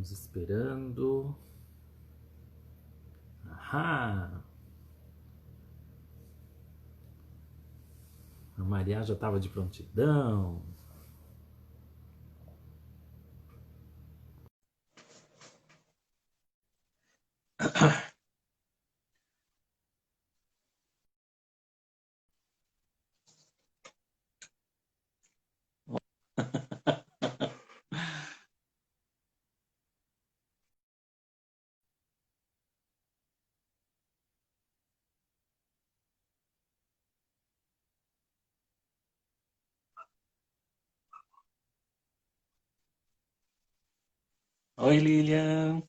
Estamos esperando. Ahá! A Maria já estava de prontidão. Oi, Lilian.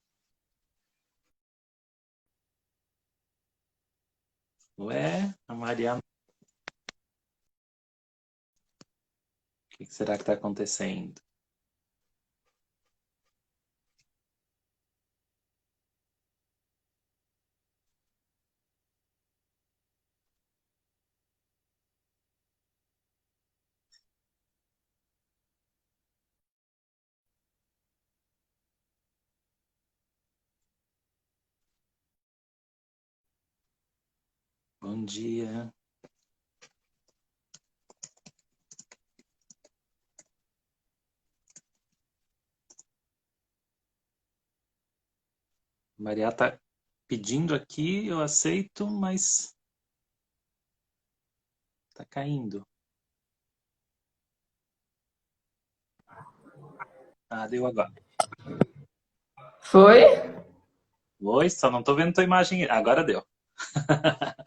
Ué, a Maria. O que será que está acontecendo? Bom dia. Maria está pedindo aqui, eu aceito, mas está caindo. Ah, deu agora. Foi? Oi, só não estou vendo tua imagem. Agora deu.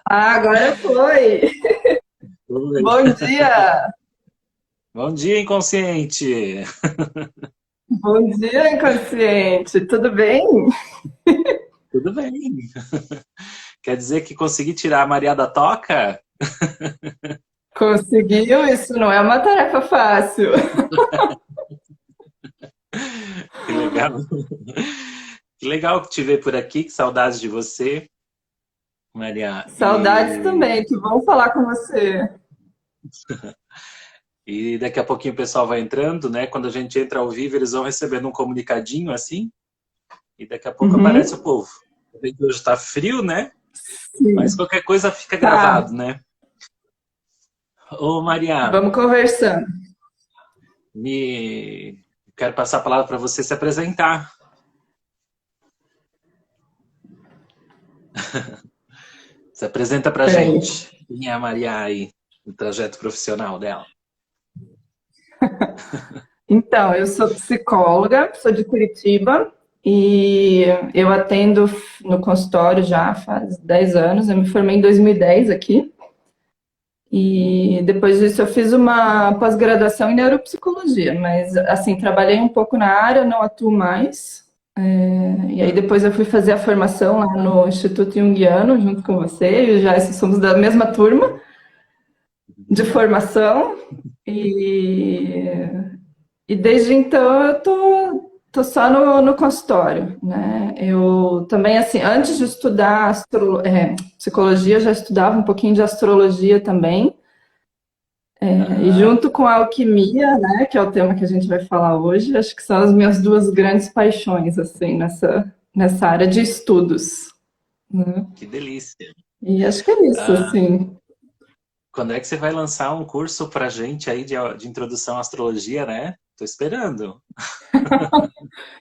Ah, agora foi. Oi. Bom dia. Bom dia, inconsciente. Bom dia, inconsciente. Tudo bem? Tudo bem. Quer dizer que consegui tirar a Maria da toca? Conseguiu? Isso não é uma tarefa fácil. Que legal. Que legal te ver por aqui, que saudades de você, Maria. Saudades também. Que bom falar com você. E daqui a pouquinho o pessoal vai entrando, né? Quando a gente entra ao vivo, eles vão recebendo um comunicadinho assim, e daqui a pouco aparece o Uhum. povo. Eu sei que hoje está frio, né? Mas Sim. qualquer coisa fica Tá. gravado, né? Ô, Maria, Vamos conversando. me quero passar a palavra para você se apresentar. Se apresenta pra Peraí. gente. Quem é a Maria aí, no trajeto profissional dela? Então, eu sou psicóloga, sou de Curitiba e eu atendo no consultório já faz 10 anos. Eu me formei em 2010 aqui. E depois disso eu fiz uma pós-graduação em neuropsicologia, mas assim, trabalhei um pouco na área, não atuo mais. E aí depois eu fui fazer a formação lá no Instituto Jungiano, junto com você, e já somos da mesma turma de formação. E, e desde então eu tô só no consultório, né? Eu também, assim, antes de estudar psicologia, eu já estudava um pouquinho de astrologia também. E Aham. junto com a alquimia, né, que é o tema que a gente vai falar hoje, acho que são as minhas duas grandes paixões, assim, nessa área de estudos, né? Que delícia. E acho que é isso, Ah, assim. quando é que você vai lançar um curso pra gente aí de introdução à astrologia, né? Tô esperando.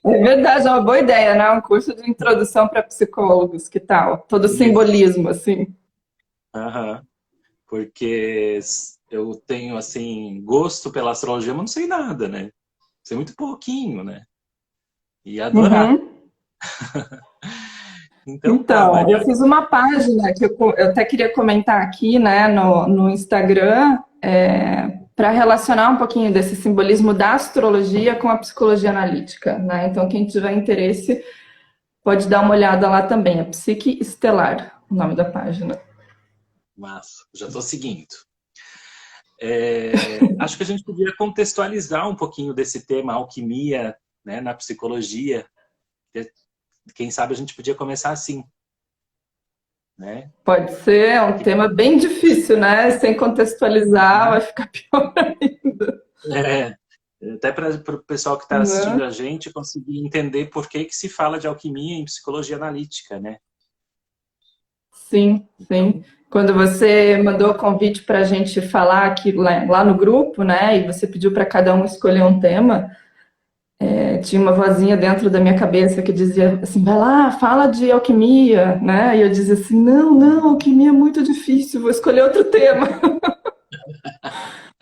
É verdade, é uma boa ideia, né? Um curso de introdução para psicólogos, que tal? Todo o Isso. simbolismo, assim. Aham. Porque eu tenho, assim, gosto pela astrologia, mas não sei nada, né? Sei muito pouquinho, né? E adorar. Uhum. Então tá, Então, eu Maria. fiz uma página que eu até queria comentar aqui, né, no Instagram, para relacionar um pouquinho desse simbolismo da astrologia com a psicologia analítica, né? Então, quem tiver interesse pode dar uma olhada lá também. É Psique Estelar, o nome da página. Massa, já tô seguindo. Acho que a gente podia contextualizar um pouquinho desse tema alquimia, né, na psicologia. Quem sabe a gente podia começar assim, né? Pode ser, é um tema bem difícil, né? Sem contextualizar, vai ficar pior ainda. É, Até para o pessoal que está assistindo a gente conseguir entender por que se fala de alquimia em psicologia analítica, né? Sim, sim. Quando você mandou o convite para a gente falar aqui lá no grupo, né, e você pediu para cada um escolher um tema, tinha uma vozinha dentro da minha cabeça que dizia assim, vai lá, fala de alquimia, né? E eu dizia assim, não, não, alquimia é muito difícil, vou escolher outro tema.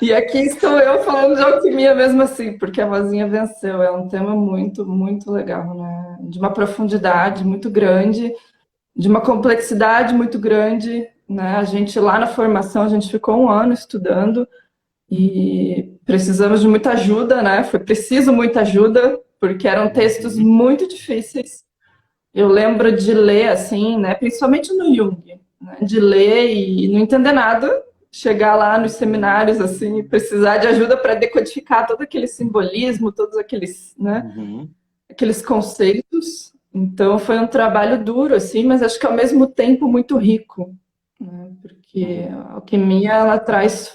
E aqui estou eu falando de alquimia mesmo assim, porque a vozinha venceu. É um tema muito, muito legal, né? De uma profundidade muito grande, de uma complexidade muito grande, né? A gente lá na formação, a gente ficou um ano estudando e precisamos de muita ajuda, né? Foi preciso muita ajuda, porque eram textos muito difíceis. Eu lembro de ler assim, né? Principalmente no Jung, né? De ler e não entender nada, chegar lá nos seminários assim, e precisar de ajuda para decodificar todo aquele simbolismo, todos aqueles, né? Aqueles conceitos. Então foi um trabalho duro, assim, mas acho que ao mesmo tempo muito rico, né? Porque a alquimia ela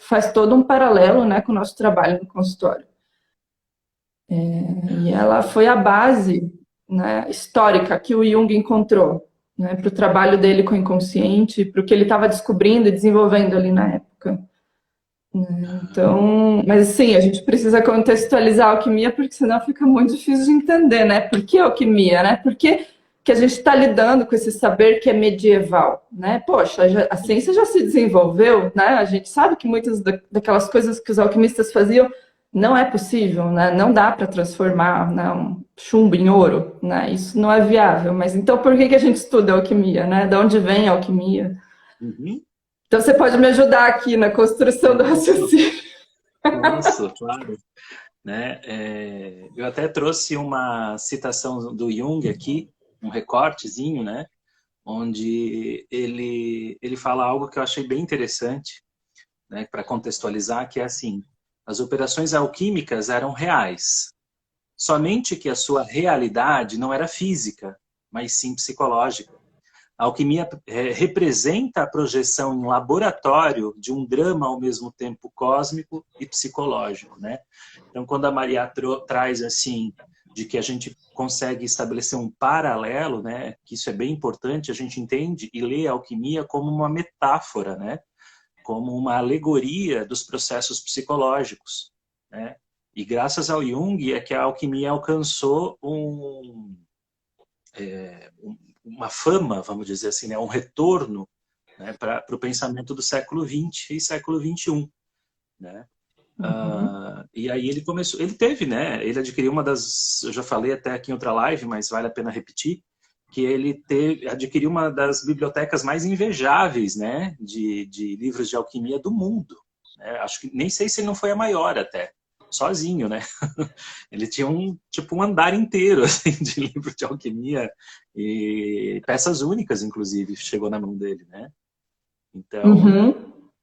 faz todo um paralelo, né, com o nosso trabalho no consultório. E ela foi a base, né, histórica que o Jung encontrou, né, para o trabalho dele com o inconsciente, para o que ele estava descobrindo e desenvolvendo ali na época. Então, mas sim, a gente precisa contextualizar a alquimia, porque senão fica muito difícil de entender, né? Por que alquimia, né? Por que a gente está lidando com esse saber que é medieval, né? Poxa, a ciência já se desenvolveu, né? A gente sabe que muitas daquelas coisas que os alquimistas faziam não é possível, né? Não dá para transformar, né, um chumbo em ouro, né? Isso não é viável. Mas então por que a gente estuda a alquimia, né? De onde vem a alquimia? Então você pode me ajudar aqui na construção do raciocínio. Isso, claro. Né? Eu até trouxe uma citação do Jung aqui, um recortezinho, né? Onde ele fala algo que eu achei bem interessante, né? Para contextualizar, que é assim: as operações alquímicas eram reais, somente que a sua realidade não era física, mas sim psicológica. A alquimia representa a projeção em laboratório de um drama ao mesmo tempo cósmico e psicológico, né? Então, quando a Maria traz assim, de que a gente consegue estabelecer um paralelo, né? Que isso é bem importante, a gente entende e lê a alquimia como uma metáfora, né? Como uma alegoria dos processos psicológicos, né? E graças ao Jung é que a alquimia alcançou uma fama, vamos dizer assim, né? Um retorno, né? Para o pensamento do século XX e século XXI, né? E aí ele começou, ele teve, né? Ele adquiriu uma das, eu já falei até aqui em outra live, mas vale a pena repetir, que ele adquiriu uma das bibliotecas mais invejáveis, né? De livros de alquimia do mundo, né? Acho que nem sei se não foi a maior até. Sozinho, né? Ele tinha um andar inteiro assim, de livro de alquimia e peças únicas, inclusive, chegou na mão dele, né? Então,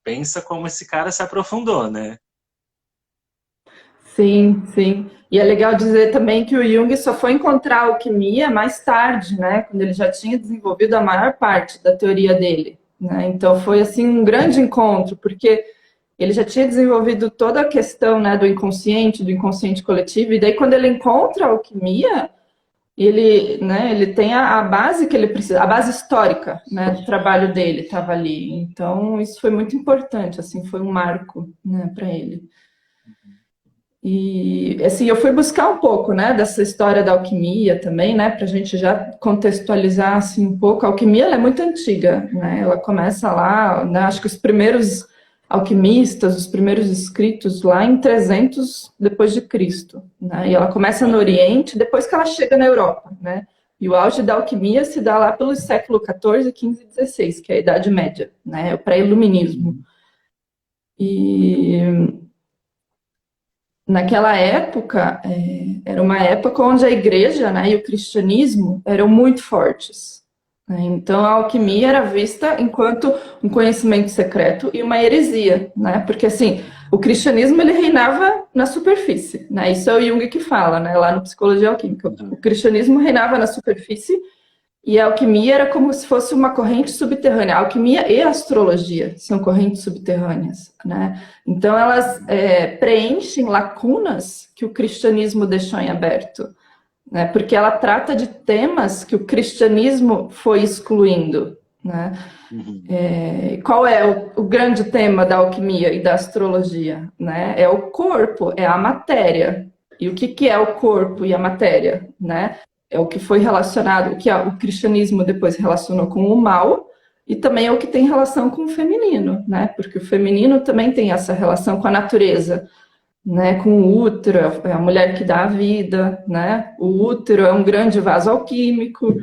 pensa como esse cara se aprofundou, né? Sim, sim. E é legal dizer também que o Jung só foi encontrar a alquimia mais tarde, né? Quando ele já tinha desenvolvido a maior parte da teoria dele, né? Então foi assim um grande encontro, porque ele já tinha desenvolvido toda a questão, né, do inconsciente coletivo, e daí quando ele encontra a alquimia, ele tem a base que ele precisa, a base histórica, né, do trabalho dele estava ali. Então isso foi muito importante, assim, foi um marco, né, para ele. E assim, eu fui buscar um pouco, né, dessa história da alquimia também, né, para a gente já contextualizar assim um pouco. A alquimia ela é muito antiga, né? Ela começa lá, né, acho que os primeiros alquimistas, os primeiros escritos lá em 300 depois de Cristo, né? E ela começa no Oriente, depois que ela chega na Europa, né? E o auge da alquimia se dá lá pelo século XIV, XV e XVI, que é a Idade Média, né? O pré-iluminismo. E naquela época, era uma época onde a igreja, né, e o cristianismo eram muito fortes. Então, a alquimia era vista enquanto um conhecimento secreto e uma heresia, né? Porque, assim, o cristianismo, ele reinava na superfície, né? Isso é o Jung que fala, né? Lá no Psicologia Alquímica. O cristianismo reinava na superfície E a alquimia era como se fosse uma corrente subterrânea. A alquimia e a astrologia são correntes subterrâneas, né? Então, elas preenchem lacunas que o cristianismo deixou em aberto, né? Porque ela trata de temas que o cristianismo foi excluindo, né? Qual é o grande tema da alquimia e da astrologia, né? É o corpo, é a matéria. E o que é o corpo e a matéria, né? É o que foi relacionado, o que o cristianismo depois relacionou com o mal, e também é o que tem relação com o feminino, né? Porque o feminino também tem essa relação com a natureza, né? Com o útero, é a mulher que dá a vida, né? O útero é um grande vaso alquímico.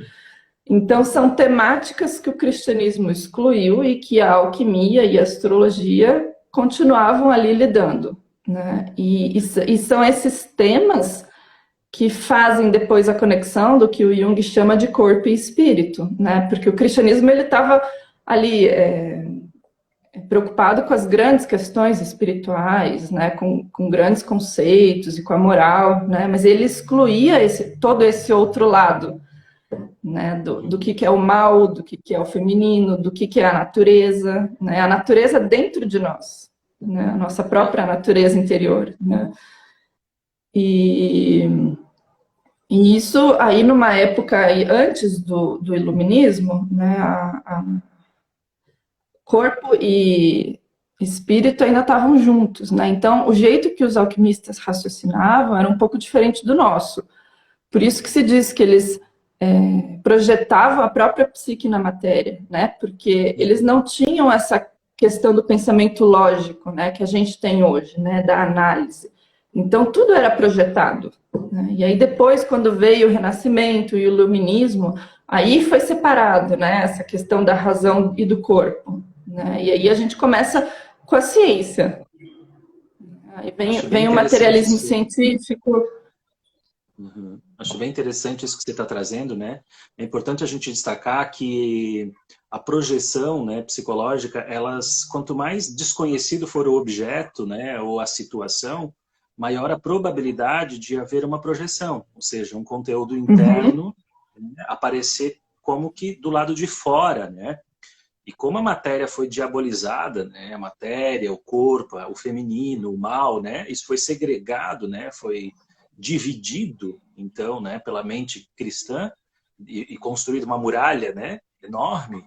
Então, são temáticas que o cristianismo excluiu e que a alquimia e a astrologia continuavam ali lidando, né? E são esses temas que fazem depois a conexão do que o Jung chama de corpo e espírito, né? Porque o cristianismo ele estava ali preocupado com as grandes questões espirituais, né? Com grandes conceitos e com a moral, né? Mas ele excluía todo esse outro lado, né, do que é o mal, do que é o feminino, do que é a natureza, né, a natureza dentro de nós, né, a nossa própria natureza interior, né. E isso aí numa época antes do iluminismo, né, corpo e espírito ainda estavam juntos, né, então o jeito que os alquimistas raciocinavam era um pouco diferente do nosso. Por isso que se diz que eles projetavam a própria psique na matéria, né? Porque eles não tinham essa questão do pensamento lógico, né? Que a gente tem hoje, né? Da análise. Então, tudo era projetado, né? E aí depois, quando veio o Renascimento e o Iluminismo, aí foi separado, né? Essa questão da razão e do corpo, né? E aí a gente começa com a ciência. Aí vem o materialismo científico. Acho bem interessante isso que você está trazendo, né? É importante a gente destacar que a projeção, né, psicológica, quanto mais desconhecido for o objeto, né, ou a situação, maior a probabilidade de haver uma projeção, ou seja, um conteúdo interno, né, aparecer como que do lado de fora, né? E como a matéria foi diabolizada, né, a matéria, o corpo, o feminino, o mal, né, isso foi segregado, né, foi dividido, então, né, pela mente cristã e construído uma muralha, né, enorme.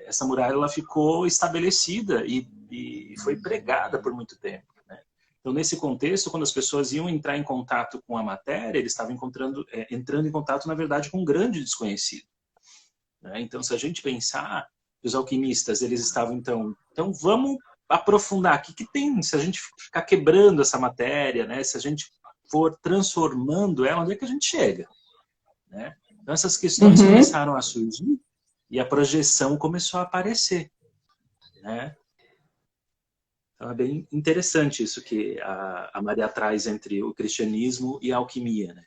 Essa muralha ela ficou estabelecida e foi pregada por muito tempo, né? Então, nesse contexto, quando as pessoas iam entrar em contato com a matéria, eles estavam entrando em contato, na verdade, com um grande desconhecido, né? Então, se a gente pensar, os alquimistas, eles estavam, então vamos aprofundar. O que tem se a gente ficar quebrando essa matéria, né? Se a gente for transformando ela, onde é que a gente chega, né? Então essas questões começaram a surgir e a projeção começou a aparecer, né? Então é bem interessante isso que a Maria traz entre o cristianismo e a alquimia, né?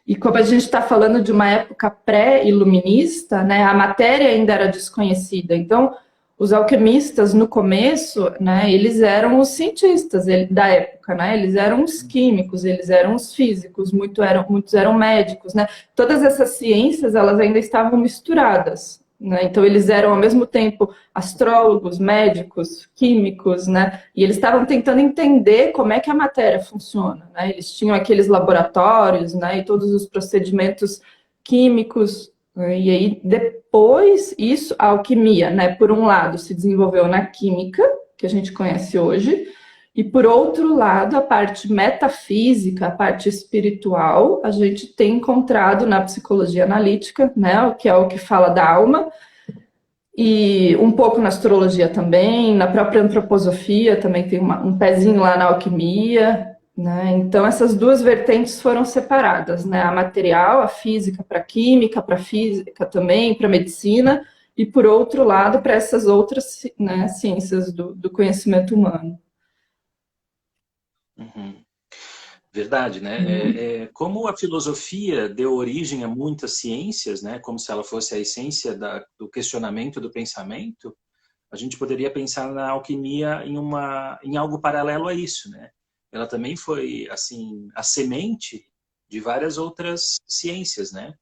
E como a gente está falando de uma época pré-iluminista, né, a matéria ainda era desconhecida. Então, os alquimistas, no começo, né, eles eram os cientistas da época, né? Eles eram os químicos, eles eram os físicos, muitos eram médicos, né? Todas essas ciências, elas ainda estavam misturadas, né? Então, eles eram, ao mesmo tempo, astrólogos, médicos, químicos, né? E eles estavam tentando entender como é que a matéria funciona, né? Eles tinham aqueles laboratórios, né? E todos os procedimentos químicos. E aí, depois, a alquimia, né, por um lado, se desenvolveu na química, que a gente conhece hoje, e por outro lado, a parte metafísica, a parte espiritual, a gente tem encontrado na psicologia analítica, né, que é o que fala da alma, e um pouco na astrologia também, na própria antroposofia também tem um pezinho lá na alquimia, né? Então, essas duas vertentes foram separadas, né? A material, a física para a química, para a física também, para a medicina, e por outro lado, para essas outras, né, ciências do conhecimento humano. Verdade, né? Como a filosofia deu origem a muitas ciências, né? Como se ela fosse a essência do questionamento do pensamento, a gente poderia pensar na alquimia em algo paralelo a isso, né? Ela também foi, assim, a semente de várias outras ciências, né?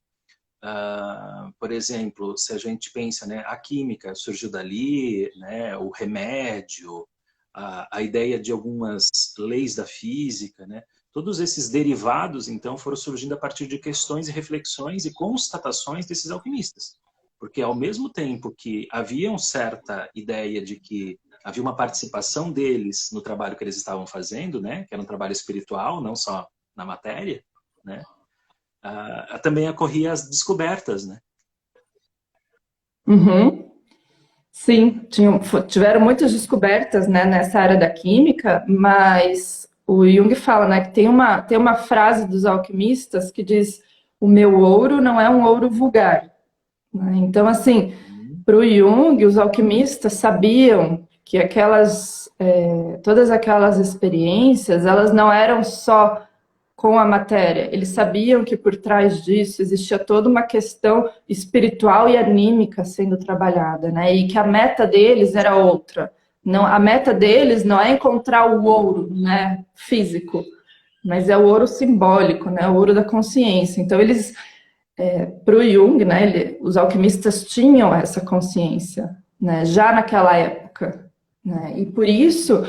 Por exemplo, se a gente pensa, né, a química surgiu dali, né, o remédio, a ideia de algumas leis da física, né, todos esses derivados, então, foram surgindo a partir de questões e reflexões e constatações desses alquimistas. Porque, ao mesmo tempo que havia uma certa ideia de que havia uma participação deles no trabalho que eles estavam fazendo, né, que era um trabalho espiritual, não só na matéria, né, também ocorria as descobertas, né? Uhum. Sim, tiveram muitas descobertas, né, nessa área da química, mas o Jung fala, né, que tem uma frase dos alquimistas que diz: o meu ouro não é um ouro vulgar. Né? Então, assim, para o Jung, os alquimistas sabiam que todas aquelas experiências, elas não eram só com a matéria. Eles sabiam que por trás disso existia toda uma questão espiritual e anímica sendo trabalhada, né? E que a meta deles era outra. Não, a meta deles não é encontrar o ouro, né, físico, mas é o ouro simbólico, né, o ouro da consciência. Então eles, para o Jung, né, os alquimistas tinham essa consciência, né, já naquela época, né? E por isso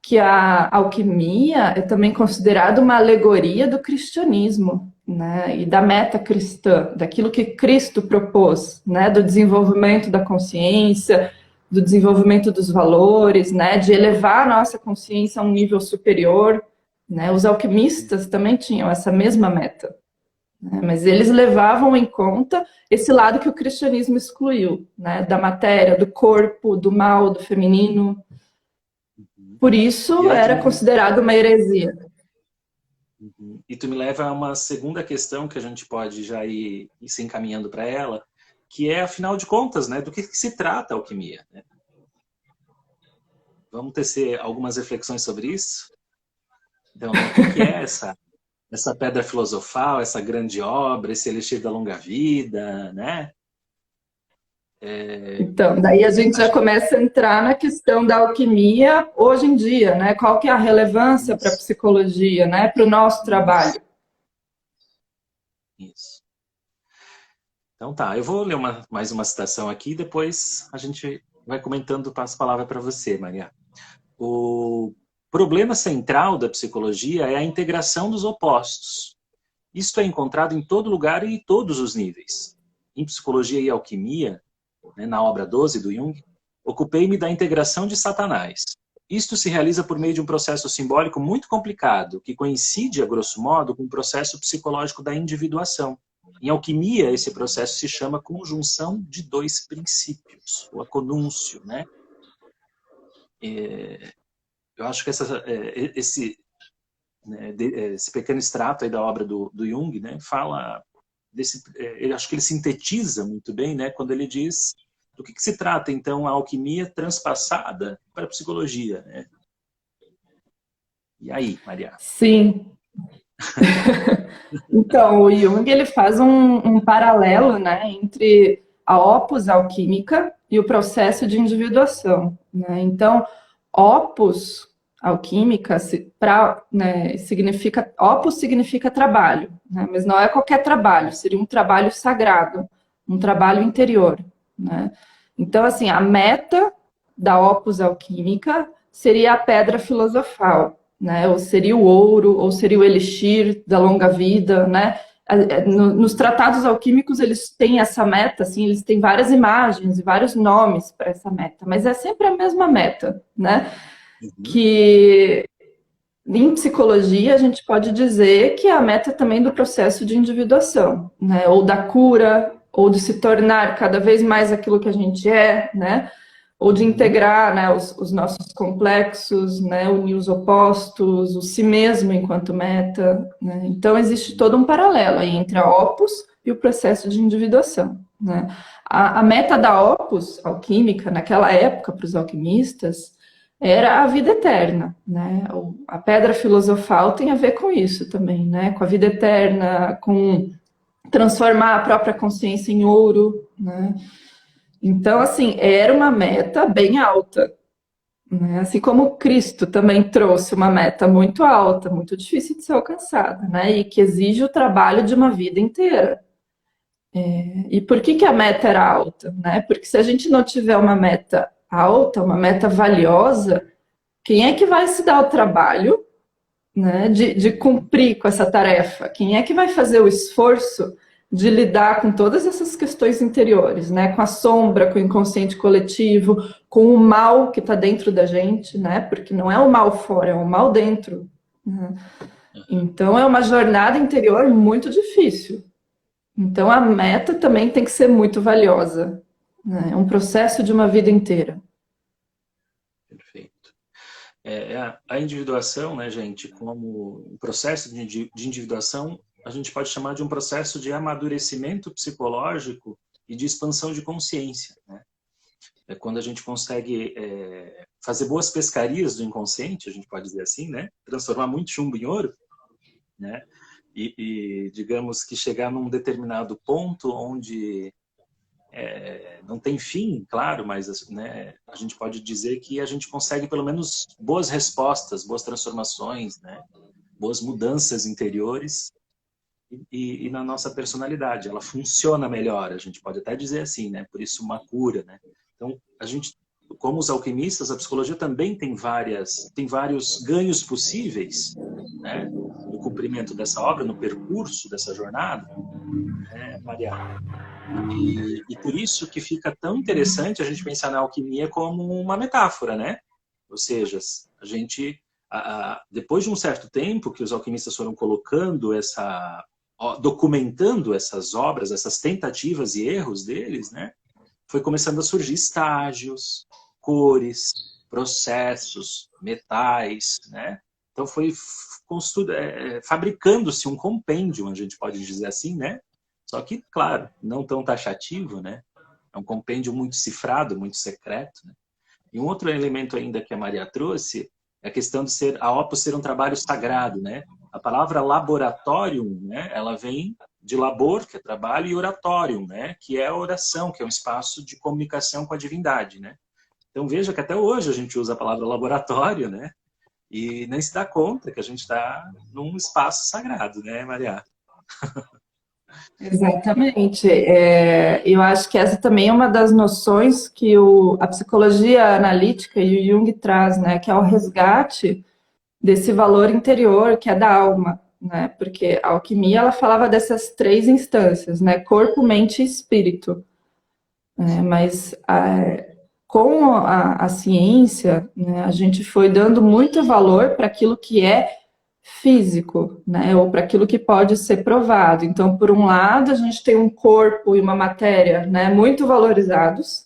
que a alquimia é também considerada uma alegoria do cristianismo, né, e da meta cristã, daquilo que Cristo propôs, né, do desenvolvimento da consciência, do desenvolvimento dos valores, né, de elevar a nossa consciência a um nível superior, né. Os alquimistas também tinham essa mesma meta, né, mas eles levavam em conta esse lado que o cristianismo excluiu, né, da matéria, do corpo, do mal, do feminino. Por isso era considerado uma heresia. E tu me leva a uma segunda questão que a gente pode já ir se encaminhando para ela, que é, afinal de contas, né, do que se trata a alquimia, né? Vamos tecer algumas reflexões sobre isso? Então, né, o que é essa pedra filosofal, essa grande obra, esse elixir da longa vida, né? Então, daí a gente já começa a entrar na questão da alquimia hoje em dia, né? Qual que é a relevância para a psicologia, né? Para o nosso trabalho. Isso. Então tá, eu vou ler mais uma citação aqui, depois a gente vai comentando as palavras para você, Maria. O problema central da psicologia é a integração dos opostos. Isto é encontrado em todo lugar e em todos os níveis. Em Psicologia e Alquimia, né, na obra 12 do Jung, ocupei-me da integração de Satanás. Isto se realiza por meio de um processo simbólico muito complicado, que coincide, a grosso modo, com o processo psicológico da individuação. Em alquimia, esse processo se chama conjunção de dois princípios, o aconúncio, né? Eu acho que esse pequeno extrato aí da obra do Jung, né, fala desse, eu acho que ele sintetiza muito bem, né, quando ele diz do que se trata, então, a alquimia transpassada para a psicologia, né? E aí, Maria? Sim. Então, o Jung ele faz um paralelo, né, entre a opus alquímica e o processo de individuação, né? Então, opus alquímica, né, opus significa trabalho, né? Mas não é qualquer trabalho, seria um trabalho sagrado, um trabalho interior, né? Então, assim, a meta da opus alquímica seria a pedra filosofal, né? Ou seria o ouro, ou seria o elixir da longa vida, né? Nos tratados alquímicos eles têm essa meta, assim, eles têm várias imagens e vários nomes para essa meta, mas é sempre a mesma meta, né? Que em psicologia a gente pode dizer que é a meta também do processo de individuação, né? Ou da cura, ou de se tornar cada vez mais aquilo que a gente é, né? Ou de integrar, né, os nossos complexos, né, unir os opostos, o si mesmo enquanto meta, né? Então existe todo um paralelo aí entre a opus e o processo de individuação, né? A meta da opus alquímica naquela época para os alquimistas era a vida eterna, né? A pedra filosofal tem a ver com isso também, né? Com a vida eterna, com transformar a própria consciência em ouro, né? Então, assim, era uma meta bem alta, né? Assim como Cristo também trouxe uma meta muito alta, muito difícil de ser alcançada, né? E que exige o trabalho de uma vida inteira. E por que a meta era alta, né? Porque se a gente não tiver uma meta alta, uma meta valiosa, quem é que vai se dar o trabalho, né, de cumprir com essa tarefa? Quem é que vai fazer o esforço de lidar com todas essas questões interiores, né? Com a sombra, com o inconsciente coletivo, com o mal que está dentro da gente, né? Porque não é o mal fora, é o mal dentro, né? Então é uma jornada interior muito difícil. Então a meta também tem que ser muito valiosa, né? É um processo de uma vida inteira. Perfeito. A individuação, né, gente, como um processo de individuação, a gente pode chamar de um processo de amadurecimento psicológico e de expansão de consciência, né? É quando a gente consegue fazer boas pescarias do inconsciente, a gente pode dizer assim, né? Transformar muito chumbo em ouro, né? E digamos que chegar num determinado ponto onde não tem fim, claro, mas, né, a gente pode dizer que a gente consegue pelo menos boas respostas, boas transformações, né? Boas mudanças interiores e na nossa personalidade. Ela funciona melhor, a gente pode até dizer assim, né? Por isso uma cura, né? Então, a gente, como os alquimistas, a psicologia também tem vários ganhos possíveis, né? No cumprimento dessa obra, no percurso dessa jornada, né, Maria? E por isso que fica tão interessante a gente pensar na alquimia como uma metáfora, né? Ou seja, a gente, depois de um certo tempo que os alquimistas foram colocando documentando essas obras, essas tentativas e erros deles, né? Foi começando a surgir estágios, cores, processos, metais, né? Então foi fabricando-se um compêndio, a gente pode dizer assim, né? Só que, claro, não tão taxativo, né? É um compêndio muito cifrado, muito secreto, né? E um outro elemento ainda que a Maria trouxe é a questão de a Opus ser um trabalho sagrado, né? A palavra laboratorium, né? Ela vem de labor, que é trabalho, e oratorium, né? Que é a oração, que é um espaço de comunicação com a divindade, né? Então veja que até hoje a gente usa a palavra laboratório, né? E nem se dá conta que a gente está num espaço sagrado, né, Maria? Exatamente. Eu acho que essa também é uma das noções que a psicologia analítica e o Jung traz, né? Que é o resgate desse valor interior que é da alma, né? Porque a alquimia ela falava dessas três instâncias, né? Corpo, mente e espírito. Mas com a ciência, né, a gente foi dando muito valor para aquilo que é físico, né? Ou para aquilo que pode ser provado. Então, por um lado, a gente tem um corpo e uma matéria, né, muito valorizados.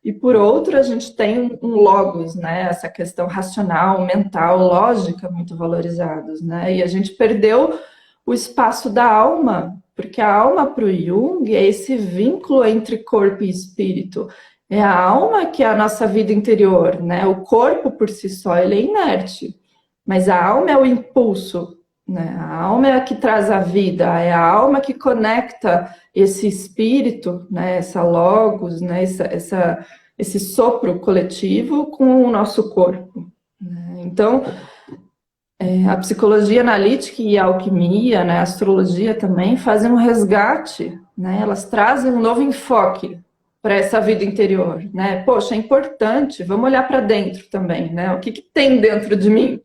E por outro, a gente tem um logos, né? Essa questão racional, mental, lógica muito valorizados, né? E a gente perdeu o espaço da alma, porque a alma para o Jung é esse vínculo entre corpo e espírito. É a alma que é a nossa vida interior, né? O corpo por si só ele é inerte, mas a alma é o impulso, né? A alma é a que traz a vida, é a alma que conecta esse espírito, né? Essa logos, né? Esse sopro coletivo com o nosso corpo, né? Então, a psicologia analítica e a alquimia, né? A astrologia também fazem um resgate, né? Elas trazem um novo enfoque para essa vida interior, né? Poxa, é importante, vamos olhar para dentro também, né? O que tem dentro de mim?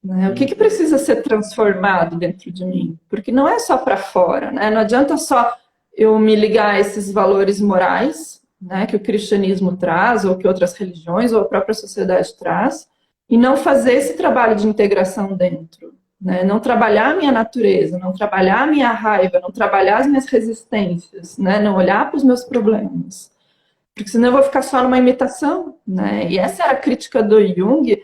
Né? O que precisa ser transformado dentro de mim? Porque não é só para fora, né? Não adianta só eu me ligar a esses valores morais, né, que o cristianismo traz, ou que outras religiões, ou a própria sociedade traz, e não fazer esse trabalho de integração dentro. Né? Não trabalhar a minha natureza, não trabalhar a minha raiva, não trabalhar as minhas resistências, né? Não olhar para os meus problemas. Porque senão eu vou ficar só numa imitação. Né? E essa era a crítica do Jung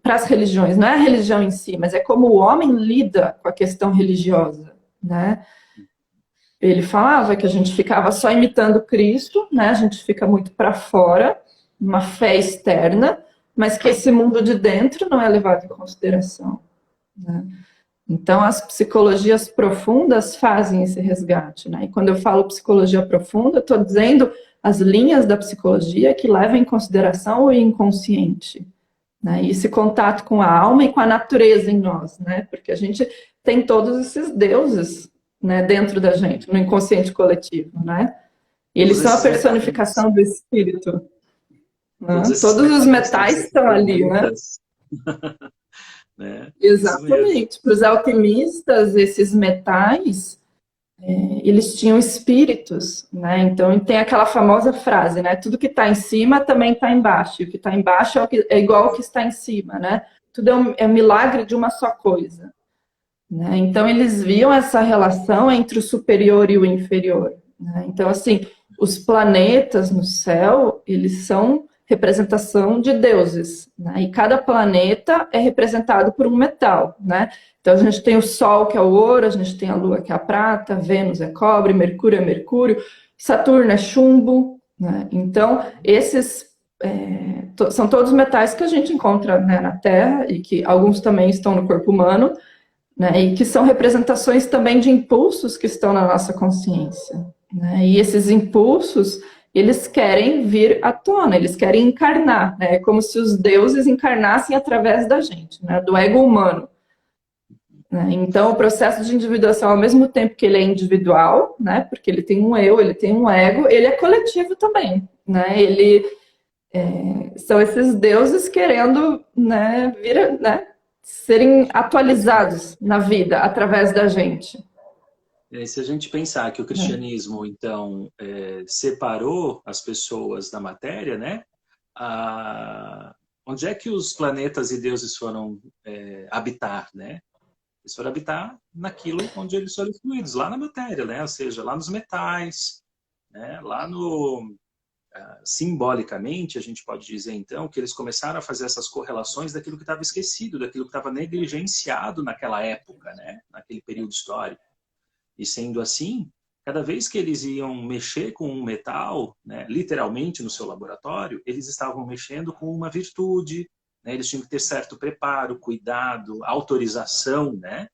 para as religiões. Não é a religião em si, mas é como o homem lida com a questão religiosa. Né? Ele falava que a gente ficava só imitando Cristo, né? A gente fica muito para fora, uma fé externa, mas que esse mundo de dentro não é levado em consideração. Né? Então, as psicologias profundas fazem esse resgate. Né? E quando eu falo psicologia profunda, eu estou dizendo as linhas da psicologia que levam em consideração o inconsciente. Né? E esse contato com a alma e com a natureza em nós. Né? Porque a gente tem todos esses deuses, né, dentro da gente, no inconsciente coletivo, né? Eles são a personificação do espírito. Né? Todos os metais estão ali, né? Né? Exatamente. Para os alquimistas, esses metais, eles tinham espíritos, né? Então tem aquela famosa frase, né? Tudo que está em cima também está embaixo. E o que está embaixo é igual ao que está em cima, né? Tudo é um milagre de uma só coisa. Né? Então eles viam essa relação entre o superior e o inferior. Né? Então, assim, os planetas no céu, eles são representação de deuses, né? E cada planeta é representado por um metal, né? Então a gente tem o Sol, que é o ouro, a gente tem a Lua, que é a prata, Vênus é cobre, Mercúrio é mercúrio, Saturno é chumbo, né? Então esses são todos metais que a gente encontra, né, na Terra e que alguns também estão no corpo humano, né? E que são representações também de impulsos que estão na nossa consciência, né? E esses impulsos, eles querem vir à tona, eles querem encarnar, né? É como se os deuses encarnassem através da gente, né? Do ego humano. Né? Então, o processo de individuação, ao mesmo tempo que ele é individual, né? Porque ele tem um eu, ele tem um ego, ele é coletivo também, né? São esses deuses querendo, né, serem atualizados na vida através da gente. Se a gente pensar que o cristianismo, então, separou as pessoas da matéria, né? Onde é que os planetas e deuses foram habitar, né? Eles foram habitar naquilo onde eles foram fluidos, lá na matéria, né? Ou seja, lá nos metais, né? Lá no... simbolicamente, a gente pode dizer, então, que eles começaram a fazer essas correlações daquilo que estava esquecido, daquilo que estava negligenciado naquela época, né? Naquele período histórico. E sendo assim, cada vez que eles iam mexer com um metal, né, literalmente no seu laboratório, eles estavam mexendo com uma virtude, né, eles tinham que ter certo preparo, cuidado, autorização, né?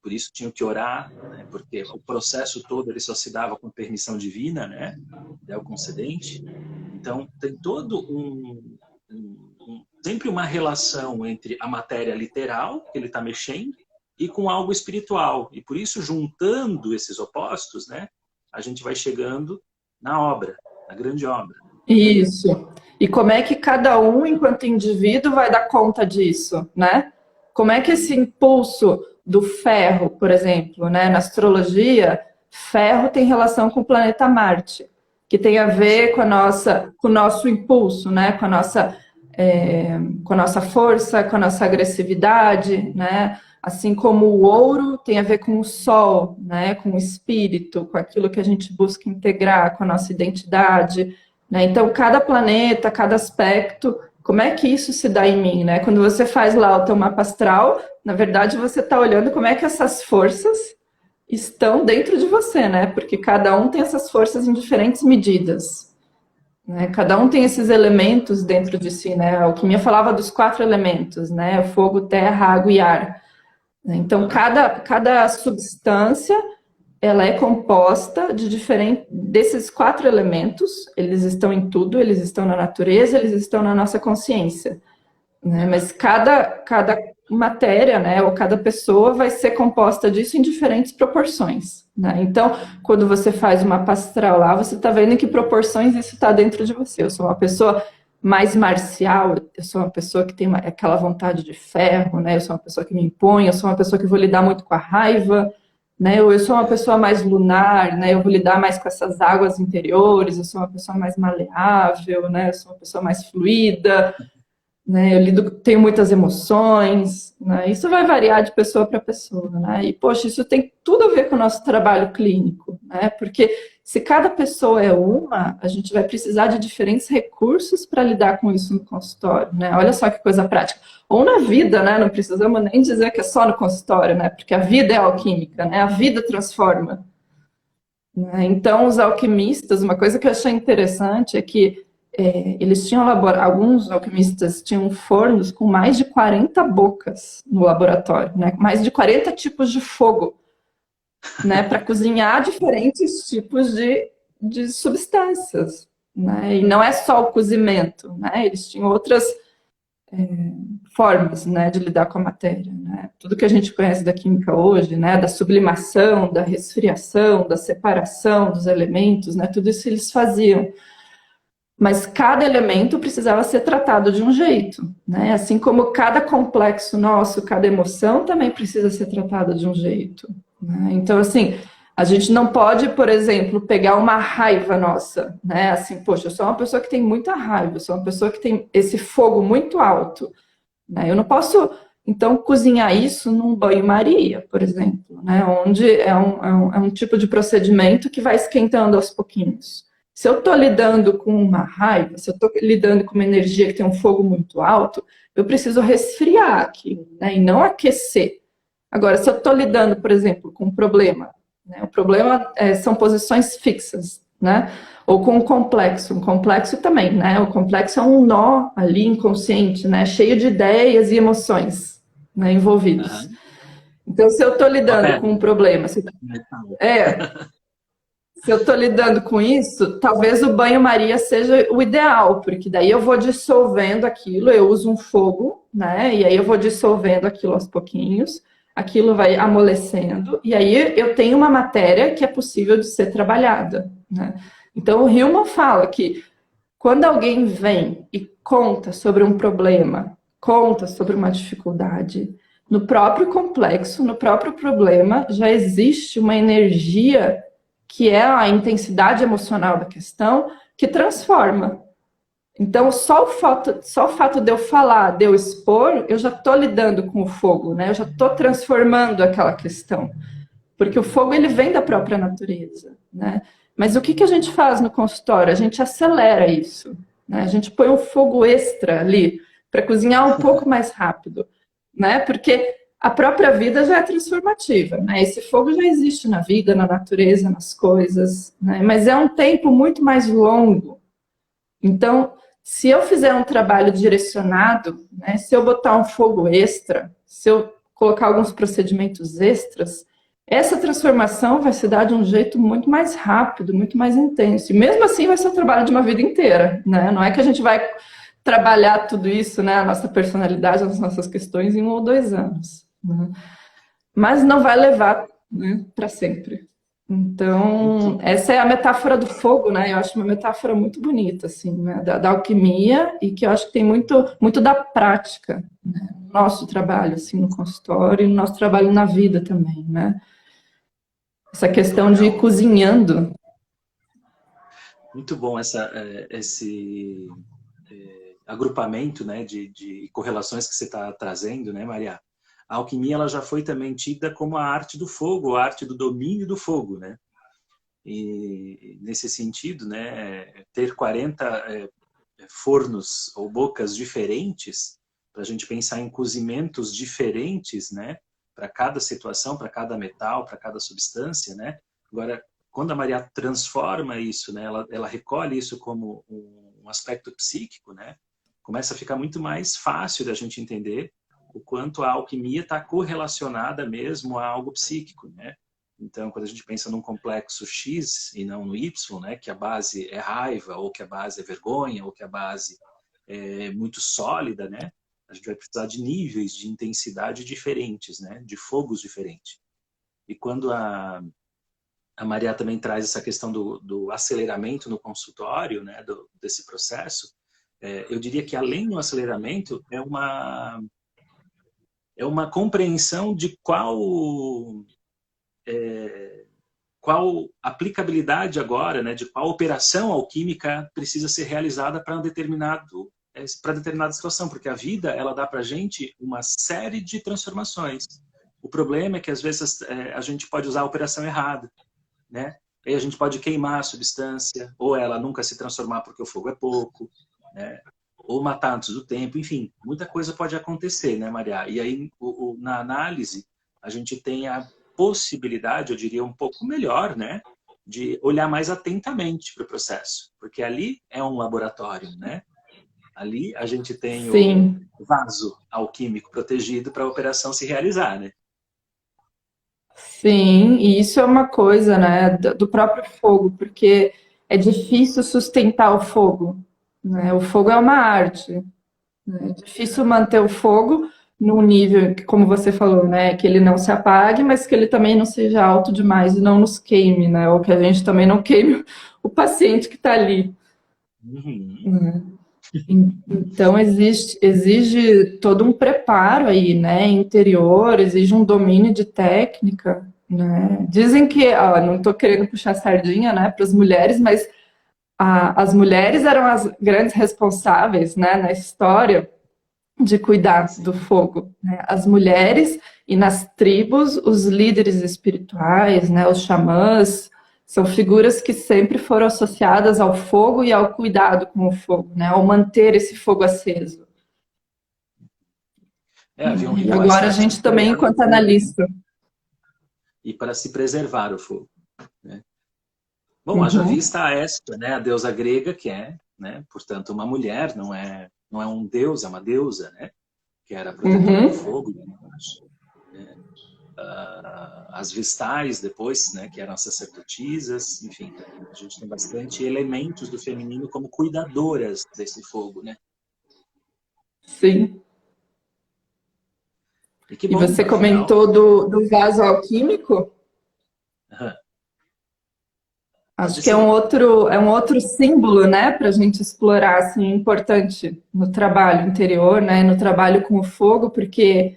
Por isso tinham que orar, né, porque o processo todo ele só se dava com permissão divina, né, o concedente. Então, tem todo sempre uma relação entre a matéria literal, que ele está mexendo, e com algo espiritual. E por isso, juntando esses opostos, né, a gente vai chegando na obra, na grande obra. Isso. E como é que cada um, enquanto indivíduo, vai dar conta disso, né? Como é que esse impulso do ferro, por exemplo, né, na astrologia, ferro tem relação com o planeta Marte, que tem a ver com o nosso impulso, né, com a nossa força, com a nossa agressividade, né? Assim como o ouro tem a ver com o sol, né? Com o espírito, com aquilo que a gente busca integrar, com a nossa identidade, né? Então, cada planeta, cada aspecto, como é que isso se dá em mim, né? Quando você faz lá o teu mapa astral, na verdade você está olhando como é que essas forças estão dentro de você, né? Porque cada um tem essas forças em diferentes medidas. Né? Cada um tem esses elementos dentro de si, né? A alquimia falava dos 4 elementos, né? Fogo, terra, água e ar. Então, cada substância, ela é composta desses 4 elementos. Eles estão em tudo, eles estão na natureza, eles estão na nossa consciência. Né? Mas cada matéria, né, ou cada pessoa vai ser composta disso em diferentes proporções. Né? Então, quando você faz uma mapa astral lá, você está vendo em que proporções isso está dentro de você. Eu sou uma pessoa mais marcial, eu sou uma pessoa que tem aquela vontade de ferro, né? Eu sou uma pessoa que me impõe, eu sou uma pessoa que vou lidar muito com a raiva, né? Ou eu sou uma pessoa mais lunar, né? Eu vou lidar mais com essas águas interiores, eu sou uma pessoa mais maleável, né? Eu sou uma pessoa mais fluida, né? Eu tenho muitas emoções, né? Isso vai variar de pessoa para pessoa, né? E, poxa, isso tem tudo a ver com o nosso trabalho clínico, né? Porque se cada pessoa é uma, a gente vai precisar de diferentes recursos para lidar com isso no consultório, né? Olha só que coisa prática. Ou na vida, né? Não precisamos nem dizer que é só no consultório, né? Porque a vida é alquímica, né? A vida transforma. Né? Então, os alquimistas, uma coisa que eu achei interessante é que eles tinham alguns alquimistas tinham fornos com mais de 40 bocas no laboratório, né? Mais de 40 tipos de fogo, né? Para cozinhar diferentes tipos de substâncias, né? E não é só o cozimento, né? Eles tinham outras formas, né, de lidar com a matéria, né? Tudo que a gente conhece da química hoje, né, da sublimação, da resfriação, da separação dos elementos, né, tudo isso eles faziam. Mas cada elemento precisava ser tratado de um jeito, né? Assim como cada complexo nosso, cada emoção também precisa ser tratada de um jeito, né? Então, assim, a gente não pode, por exemplo, pegar uma raiva nossa, né? Assim, poxa, eu sou uma pessoa que tem muita raiva, eu sou uma pessoa que tem esse fogo muito alto, né? Eu não posso, então, cozinhar isso num banho-maria, por exemplo, né? Onde é um tipo de procedimento que vai esquentando aos pouquinhos. Se eu estou lidando com uma raiva, se eu estou lidando com uma energia que tem um fogo muito alto, eu preciso resfriar aquilo, né? E não aquecer. Agora, se eu estou lidando, por exemplo, com um problema, né? O problema são posições fixas, né? Ou com um complexo também, né? O complexo é um nó ali inconsciente, né? Cheio de ideias e emoções, né? Envolvidos. Aham. Então, se eu estou Uma lidando com pedra. um problema, se eu estou lidando com isso, talvez o banho-maria seja o ideal, porque daí eu vou dissolvendo aquilo, eu uso um fogo, né? E aí eu vou dissolvendo aquilo aos pouquinhos, aquilo vai amolecendo, e aí eu tenho uma matéria que é possível de ser trabalhada, né? Então o Hillman fala que quando alguém vem e conta sobre um problema, conta sobre uma dificuldade, no próprio complexo, no próprio problema, já existe uma energia que é a intensidade emocional da questão, que transforma. Então, só o fato de eu falar, de eu expor, eu já estou lidando com o fogo, né? Eu já estou transformando aquela questão. Porque o fogo, ele vem da própria natureza, né? Mas o que a gente faz no consultório? A gente acelera isso, né? A gente põe um fogo extra ali para cozinhar um pouco mais rápido, né? Porque a própria vida já é transformativa, né? Esse fogo já existe na vida, na natureza, nas coisas, né? Mas é um tempo muito mais longo. Então, se eu fizer um trabalho direcionado, né? Se eu botar um fogo extra, se eu colocar alguns procedimentos extras, essa transformação vai se dar de um jeito muito mais rápido, muito mais intenso. E mesmo assim vai ser o trabalho de uma vida inteira, né? Não é que a gente vai trabalhar tudo isso, né? A nossa personalidade, as nossas questões em 1 ou 2 anos, né? Mas não vai levar, né, para sempre. Então, Muito, essa é a metáfora do fogo, né? Eu acho uma metáfora muito bonita, assim, né? Da alquimia, e que eu acho que tem muito da prática, né? No nosso trabalho, assim, no consultório, e no nosso trabalho na vida também, né? Essa muito questão de ir legal. cozinhando. Muito bom esse agrupamento, né, de correlações que você está trazendo, né, Maria? A alquimia ela já foi também tida como a arte do fogo, a arte do domínio do fogo, né? E nesse sentido, né, ter 40 fornos ou bocas diferentes para a gente pensar em cozimentos diferentes, né, para cada situação, para cada metal, para cada substância, né? Agora, quando a Maria transforma isso, né, ela recolhe isso como um aspecto psíquico, né? Começa a ficar muito mais fácil da gente entender o quanto a alquimia está correlacionada mesmo a algo psíquico, né? Então, quando a gente pensa num complexo X e não no Y, né, que a base é raiva, ou que a base é vergonha, ou que a base é muito sólida, né? A gente vai precisar de níveis de intensidade diferentes, né? De fogos diferentes. E quando a Maria também traz essa questão do aceleramento no consultório, né? Desse processo, eu diria que além do aceleramento, é uma compreensão de qual aplicabilidade agora, né, de qual operação alquímica precisa ser realizada para determinada situação, porque a vida ela dá para a gente uma série de transformações. O problema é que às vezes a gente pode usar a operação errada, né? Aí a gente pode queimar a substância, ou ela nunca se transformar porque o fogo é pouco, né? Ou matar antes do tempo, enfim, muita coisa pode acontecer, né, Maria? E aí, na análise, a gente tem a possibilidade, eu diria um pouco melhor, né, de olhar mais atentamente para o processo, porque ali é um laboratório, né? Ali a gente tem o Sim, vaso alquímico protegido para a operação se realizar, né? sim, e isso é uma coisa, né, do próprio fogo, porque é difícil sustentar o fogo, né? O fogo é uma arte. Né? É difícil manter o fogo num nível, que, como você falou, né, que ele não se apague, mas que ele também não seja alto demais e não nos queime, né, ou que a gente também não queime o paciente que está ali. Uhum. Né? Então, exige todo um preparo aí, né, interior, exige um domínio de técnica, né. Dizem que, ó, não estou querendo puxar sardinha, né, para as mulheres, mas as mulheres eram as grandes responsáveis, né, na história de cuidar do Sim. fogo, né. As mulheres e nas tribos, os líderes espirituais, né, os xamãs, são figuras que sempre foram associadas ao fogo e ao cuidado com o fogo, né, ao manter esse fogo aceso. Haviam E rituais agora a para se gente também, apoiar no enquanto fogo, né? analista. E para se preservar o fogo, né? Bom, haja Uhum, vista a Hestia, né? A deusa grega, que é, né? Portanto, uma mulher, não é um deus, é uma deusa, né? Que era a protetora do uhum. fogo, né? As Vistais depois, né? Que eram as sacerdotisas, enfim. A gente tem bastante elementos do feminino como cuidadoras desse fogo, né? Sim. E que E bom, você afinal. comentou do vaso alquímico. Pode Acho que ser. é um outro símbolo, né, para a gente explorar, assim, importante no trabalho interior, né, no trabalho com o fogo, porque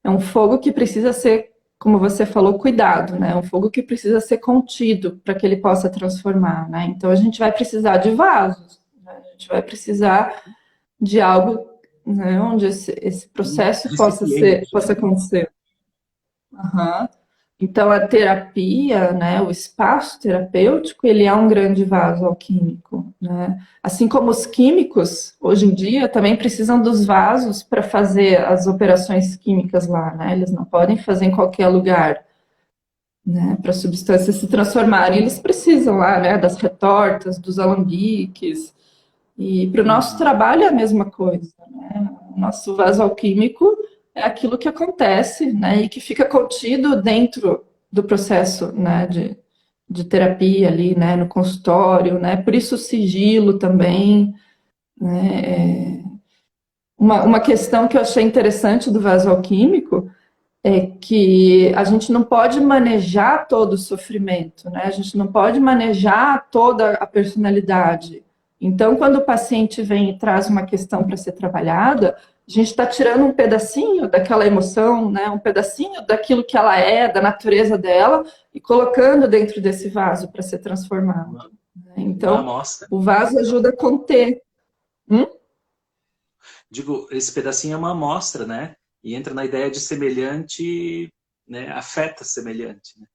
é um fogo que precisa ser, como você falou, cuidado, né, é um fogo que precisa ser contido para que ele possa transformar, né. Então a gente vai precisar de vasos, né? A gente vai precisar de algo, né, onde esse Um processo recipiente, possa né? acontecer. Aham. Então, a terapia, né, o espaço terapêutico, ele é um grande vaso alquímico, né? Assim como os químicos, hoje em dia, também precisam dos vasos para fazer as operações químicas lá, né? Eles não podem fazer em qualquer lugar, né? Para substâncias se transformarem, eles precisam lá, né, das retortas, dos alambiques. E para o nosso Uhum. trabalho é a mesma coisa, né? O nosso vaso alquímico é aquilo que acontece, né, e que fica contido dentro do processo, né, de terapia ali, né, no consultório, né, por isso o sigilo também, né, uma questão que eu achei interessante do vaso alquímico é que a gente não pode manejar todo o sofrimento, né? A gente não pode manejar toda a personalidade. Então, quando o paciente vem e traz uma questão para ser trabalhada, a gente está tirando um pedacinho daquela emoção, né? Um pedacinho daquilo que ela é, da natureza dela, e colocando dentro desse vaso para ser transformado. Uma, Né? uma Então, amostra. o vaso ajuda a conter. Hum? Digo, esse pedacinho é uma amostra, né? E entra na ideia de semelhante, né? Afeta semelhante, né?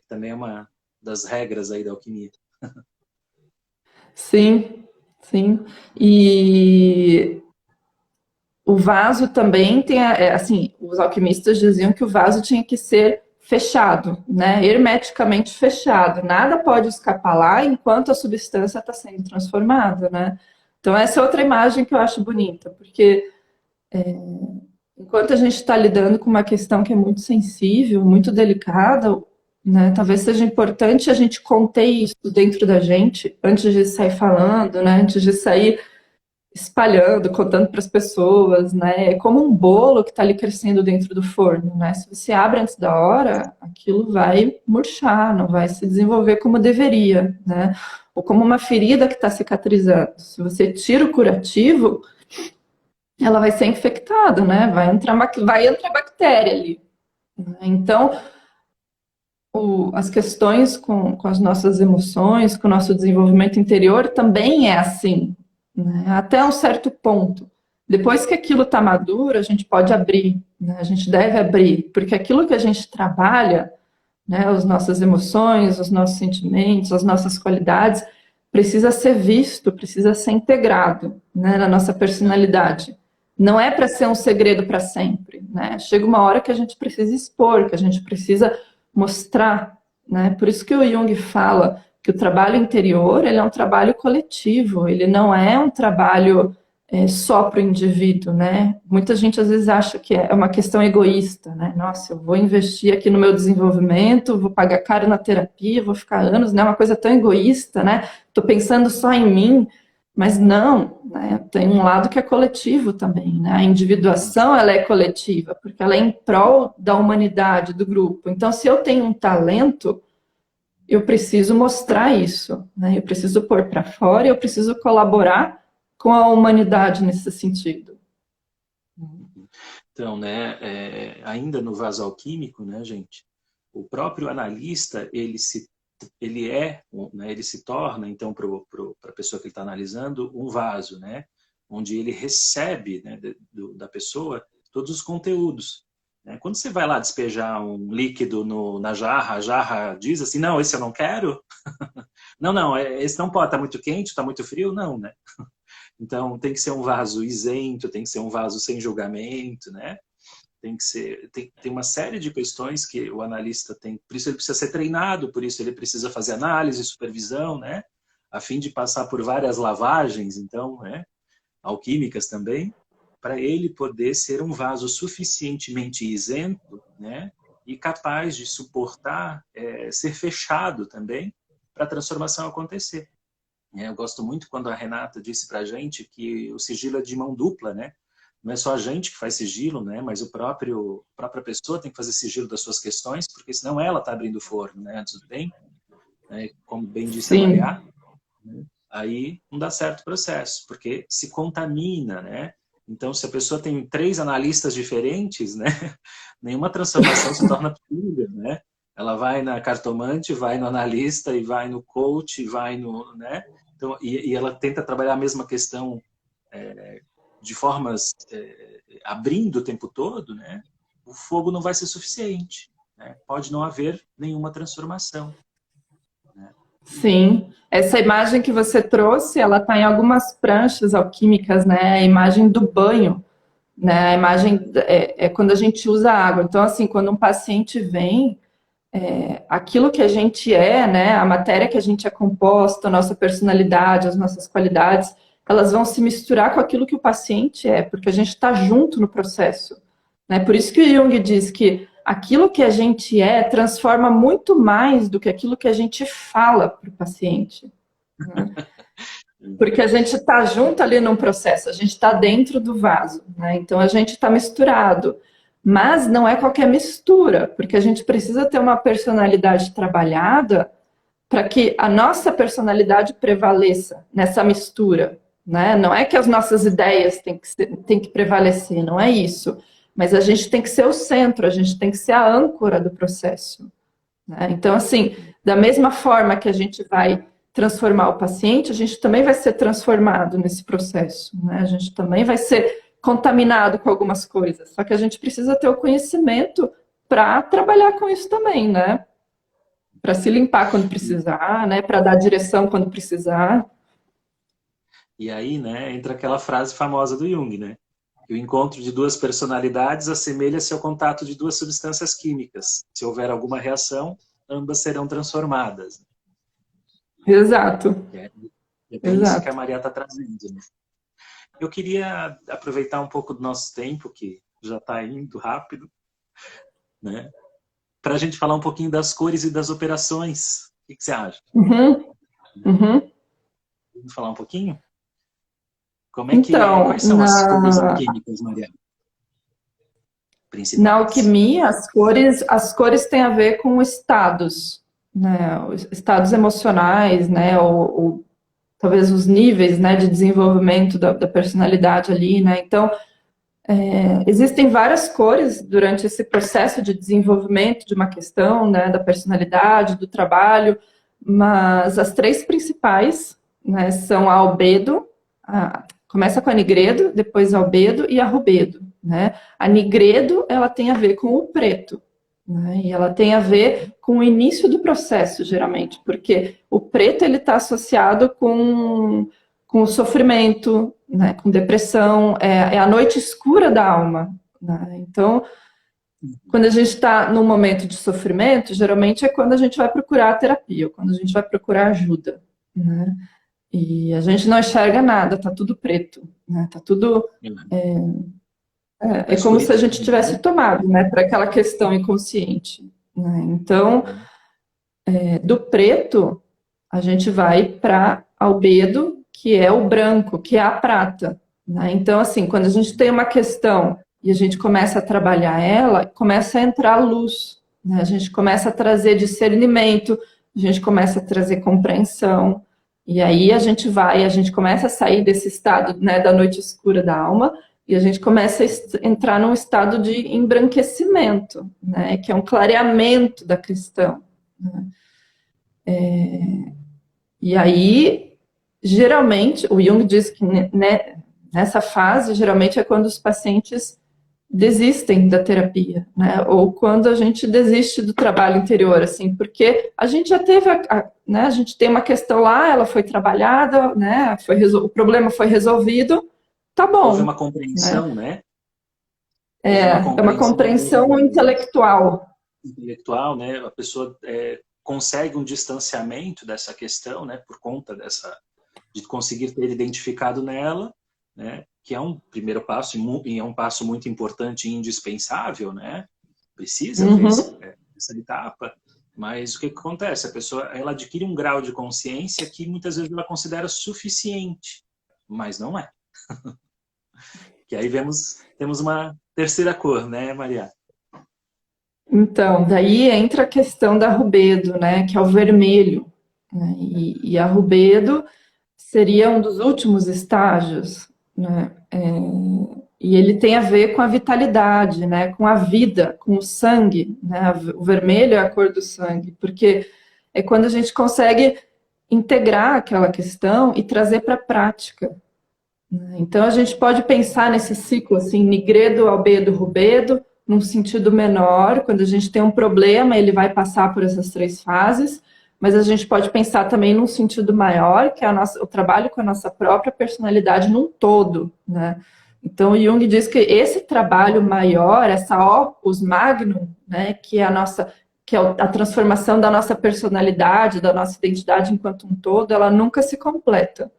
Também é uma das regras aí da alquimia. Sim, sim. E o vaso também tem, assim, os alquimistas diziam que o vaso tinha que ser fechado, né, hermeticamente fechado. Nada pode escapar lá enquanto a substância está sendo transformada, né. Então essa é outra imagem que eu acho bonita, porque enquanto a gente está lidando com uma questão que é muito sensível, muito delicada, né, talvez seja importante a gente conter isso dentro da gente antes de sair falando, né, antes de sair espalhando, contando para as pessoas, né? É como um bolo que está ali crescendo dentro do forno, né? Se você abre antes da hora, aquilo vai murchar, não vai se desenvolver como deveria, né? Ou como uma ferida que está cicatrizando. Se você tira o curativo, ela vai ser infectada, né? Vai entrar bactéria ali. Né? Então, as questões com as nossas emoções, com o nosso desenvolvimento interior, também é assim, né? Até um certo ponto. Depois que aquilo está maduro, a gente pode abrir, né? A gente deve abrir, porque aquilo que a gente trabalha, né, as nossas emoções, os nossos sentimentos, as nossas qualidades, precisa ser visto, precisa ser integrado, né, na nossa personalidade. Não é para ser um segredo para sempre, né? Chega uma hora que a gente precisa expor, que a gente precisa mostrar, né? Por isso que o Jung fala que o trabalho interior, ele é um trabalho coletivo, ele não é um trabalho só para o indivíduo, né? Muita gente às vezes acha que é uma questão egoísta, né? Nossa, eu vou investir aqui no meu desenvolvimento, vou pagar caro na terapia, vou ficar anos, né? Uma coisa tão egoísta, né? Estou pensando só em mim, Mas não, né? Tem um lado que é coletivo também, né? A individuação, ela é coletiva, porque ela é em prol da humanidade, do grupo. Então, se eu tenho um talento, eu preciso mostrar isso, né? Eu preciso pôr para fora, eu preciso colaborar com a humanidade nesse sentido. Então, né, ainda no vaso alquímico, né, gente, o próprio analista, ele se torna, então, para a pessoa que ele está analisando, um vaso, né, onde ele recebe, né, da pessoa todos os conteúdos. Né? Quando você vai lá despejar um líquido na jarra, a jarra diz assim, não, esse eu não quero. Não, esse não pode, está muito quente, está muito frio, não, né? Então, tem que ser um vaso isento, tem que ser um vaso sem julgamento, né? Tem uma série de questões que o analista tem, por isso ele precisa ser treinado, por isso ele precisa fazer análise, supervisão, né? A fim de passar por várias lavagens, então, né? Alquímicas também, para ele poder ser um vaso suficientemente isento, né? E capaz de suportar, ser fechado também, para a transformação acontecer. Eu gosto muito quando a Renata disse para a gente que o sigilo é de mão dupla, né? Não é só a gente que faz sigilo, né? Mas a própria pessoa tem que fazer sigilo das suas questões, porque senão ela está abrindo o forno, né? Tudo bem? Como bem disse a Sim. Maria, né? Aí não dá certo o processo, porque se contamina, né? Então, se a pessoa tem 3 analistas diferentes, né? Nenhuma transformação se torna possível, né? Ela vai na cartomante, vai no analista, e vai no coach, vai no... né? Então, e ela tenta trabalhar a mesma questão de formas abrindo o tempo todo, né? O fogo não vai ser suficiente. Né? Pode não haver nenhuma transformação. Né? Sim, essa imagem que você trouxe, ela está em algumas pranchas alquímicas, né? A imagem do banho, né? A imagem é quando a gente usa água. Então, assim, quando um paciente vem, aquilo que a gente né? A matéria que a gente é composta, a nossa personalidade, as nossas qualidades, elas vão se misturar com aquilo que o paciente é, porque a gente está junto no processo, né? Por isso que o Jung diz que aquilo que a gente transforma muito mais do que aquilo que a gente fala para o paciente. Né? Porque a gente está junto ali num processo, a gente está dentro do vaso, né? Então a gente está misturado. Mas não é qualquer mistura, porque a gente precisa ter uma personalidade trabalhada para que a nossa personalidade prevaleça nessa mistura. Né? Não é que as nossas ideias têm que prevalecer, não é isso. Mas a gente tem que ser o centro, a gente tem que ser a âncora do processo. Né? Então, assim, da mesma forma que a gente vai transformar o paciente, a gente também vai ser transformado nesse processo. Né? A gente também vai ser contaminado com algumas coisas. Só que a gente precisa ter o conhecimento para trabalhar com isso também, né? Para se limpar quando precisar, né? Para dar direção quando precisar. E aí, né, entra aquela frase famosa do Jung, né? Que o encontro de 2 personalidades assemelha-se ao contato de 2 substâncias químicas. Se houver alguma reação, ambas serão transformadas. Exato. É bem isso que a Maria está trazendo, né? Eu queria aproveitar um pouco do nosso tempo, que já está indo rápido, né? Para a gente falar um pouquinho das cores e das operações. O que você acha? Vamos falar um pouquinho? Como é que quais são as cores alquímicas, Maria? Principais. Na alquimia, as cores têm a ver com estados, né? Estados emocionais, né? Ou talvez os níveis, né, de desenvolvimento da personalidade ali, né? Então, existem várias cores durante esse processo de desenvolvimento de uma questão, né, da personalidade, do trabalho, mas as 3 principais, né, são a albedo, começa com a nigredo, depois a albedo e a rubedo, né? A nigredo, ela tem a ver com o preto, né? E ela tem a ver com o início do processo, geralmente, porque o preto ele está associado com o sofrimento, né? Com depressão, é a noite escura da alma, né? Então, quando a gente está num momento de sofrimento, geralmente é quando a gente vai procurar terapia, ou quando a gente vai procurar ajuda, né? E a gente não enxerga nada, tá tudo preto, né? Tá tudo... É como se a gente tivesse tomado, né? Para aquela questão inconsciente. Né? Então, do preto, a gente vai para albedo, que é o branco, que é a prata, né? Então, assim, quando a gente tem uma questão e a gente começa a trabalhar ela, começa a entrar luz, né? A gente começa a trazer discernimento, a gente começa a trazer compreensão, e aí a gente começa a sair desse estado, né, da noite escura da alma, e a gente começa a entrar num estado de embranquecimento, né, que é um clareamento da questão, né? E aí, geralmente, o Jung diz que, né, nessa fase, geralmente é quando os pacientes desistem da terapia, né? Ou quando a gente desiste do trabalho interior, assim, porque a gente já teve, né? A gente tem uma questão lá, ela foi trabalhada, né? O problema foi resolvido, tá Houve bom, uma né? compreensão, né? Houve uma É uma compreensão compreensão intelectual. intelectual, né? A pessoa consegue um distanciamento dessa questão, né? Por conta de conseguir ter identificado nela, né? Que é um primeiro passo e é um passo muito importante e indispensável, né? Precisa ter Uhum. essa etapa. Mas o que acontece? A pessoa ela adquire um grau de consciência que muitas vezes ela considera suficiente, mas não é. Que aí temos uma terceira cor, né, Maria? Então, daí entra a questão da rubedo, né? Que é o vermelho, né? E a rubedo seria um dos últimos estágios, né? E ele tem a ver com a vitalidade, né? Com a vida, com o sangue, né? O vermelho é a cor do sangue, porque é quando a gente consegue integrar aquela questão e trazer para a prática, né? Então a gente pode pensar nesse ciclo assim, nigredo, albedo, rubedo, num sentido menor, quando a gente tem um problema, ele vai passar por essas três fases, mas a gente pode pensar também num sentido maior, que é o trabalho com a nossa própria personalidade num todo, né? Então, o Jung diz que esse trabalho maior, essa opus magnum, né, que é a transformação da nossa personalidade, da nossa identidade enquanto um todo, ela nunca se completa.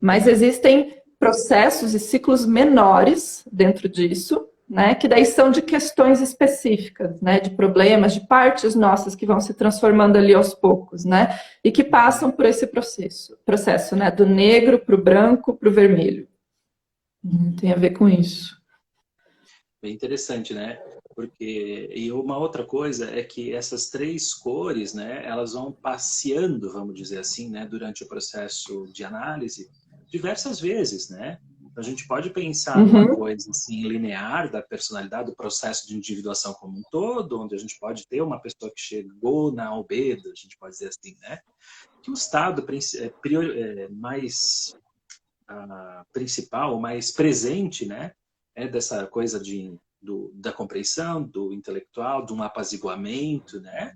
Mas existem processos e ciclos menores dentro disso, né, que daí são de questões específicas, né, de problemas, de partes nossas que vão se transformando ali aos poucos, né, e que passam por esse processo, né, do negro para o branco para o vermelho. Tem a ver com isso. Bem interessante, né? E uma outra coisa é que essas três cores, né, elas vão passeando, vamos dizer assim, né, durante o processo de análise diversas vezes, né? Então, a gente pode pensar numa Uhum. coisa assim linear da personalidade, do processo de individuação como um todo, onde a gente pode ter uma pessoa que chegou na albedo, a gente pode dizer assim, né? Que o estado mais principal, mais presente, né? É dessa coisa da compreensão, do intelectual, de um apaziguamento, né?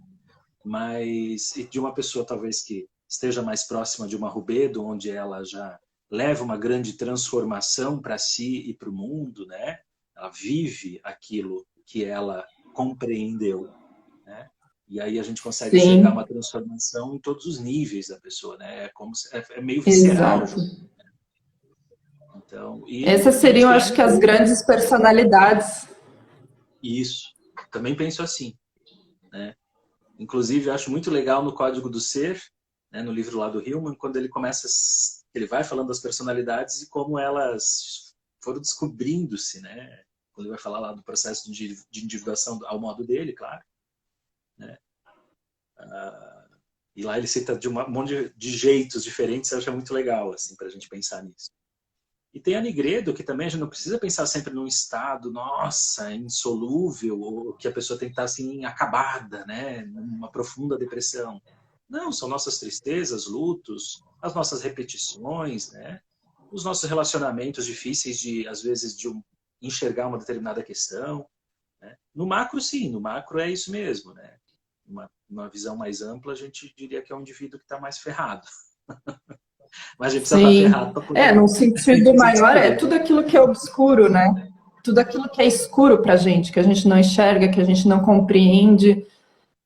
Mas de uma pessoa talvez que esteja mais próxima de uma rubedo, onde ela já leva uma grande transformação para si e para o mundo, né? Ela vive aquilo que ela compreendeu, né? E aí a gente consegue enxergar Sim, uma transformação em todos os níveis da pessoa, né? É meio visceral. exato. Então, Essas e isso seriam, tem acho que, as grandes personalidades. isso. Também penso assim, né? Inclusive, acho muito legal no Código do Ser, né, no livro lá do Hillman, quando ele vai falando das personalidades e como elas foram descobrindo-se, né? Quando ele vai falar lá do processo de individuação ao modo dele, claro, né? E lá ele cita de um monte de jeitos diferentes, eu acho muito legal, assim, para a gente pensar nisso. E tem a Nigredo, que também a gente não precisa pensar sempre num estado, nossa, insolúvel, ou que a pessoa tem que estar assim, acabada, né? Numa profunda depressão. Não, são nossas tristezas, lutos, as nossas repetições, né? Os nossos relacionamentos difíceis às vezes, enxergar uma determinada questão, né? No macro, sim, no macro é isso mesmo, né? Uma visão mais ampla, a gente diria que é um indivíduo que está mais ferrado. Mas a gente precisa estar Sim. ferrado para poder Num sentido se maior, é descobrir, tudo né? aquilo que é obscuro, né? Tudo aquilo que é escuro para a gente, que a gente não enxerga, que a gente não compreende,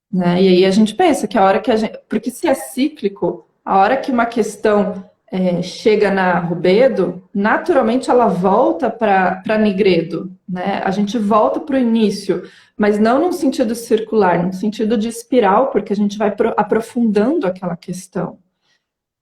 né? E aí a gente pensa que a hora que a gente. Porque se é cíclico, a hora que uma questão chega na rubedo, naturalmente ela volta para nigredo, né? A gente volta para o início, mas não num sentido circular, num sentido de espiral, porque a gente vai aprofundando aquela questão,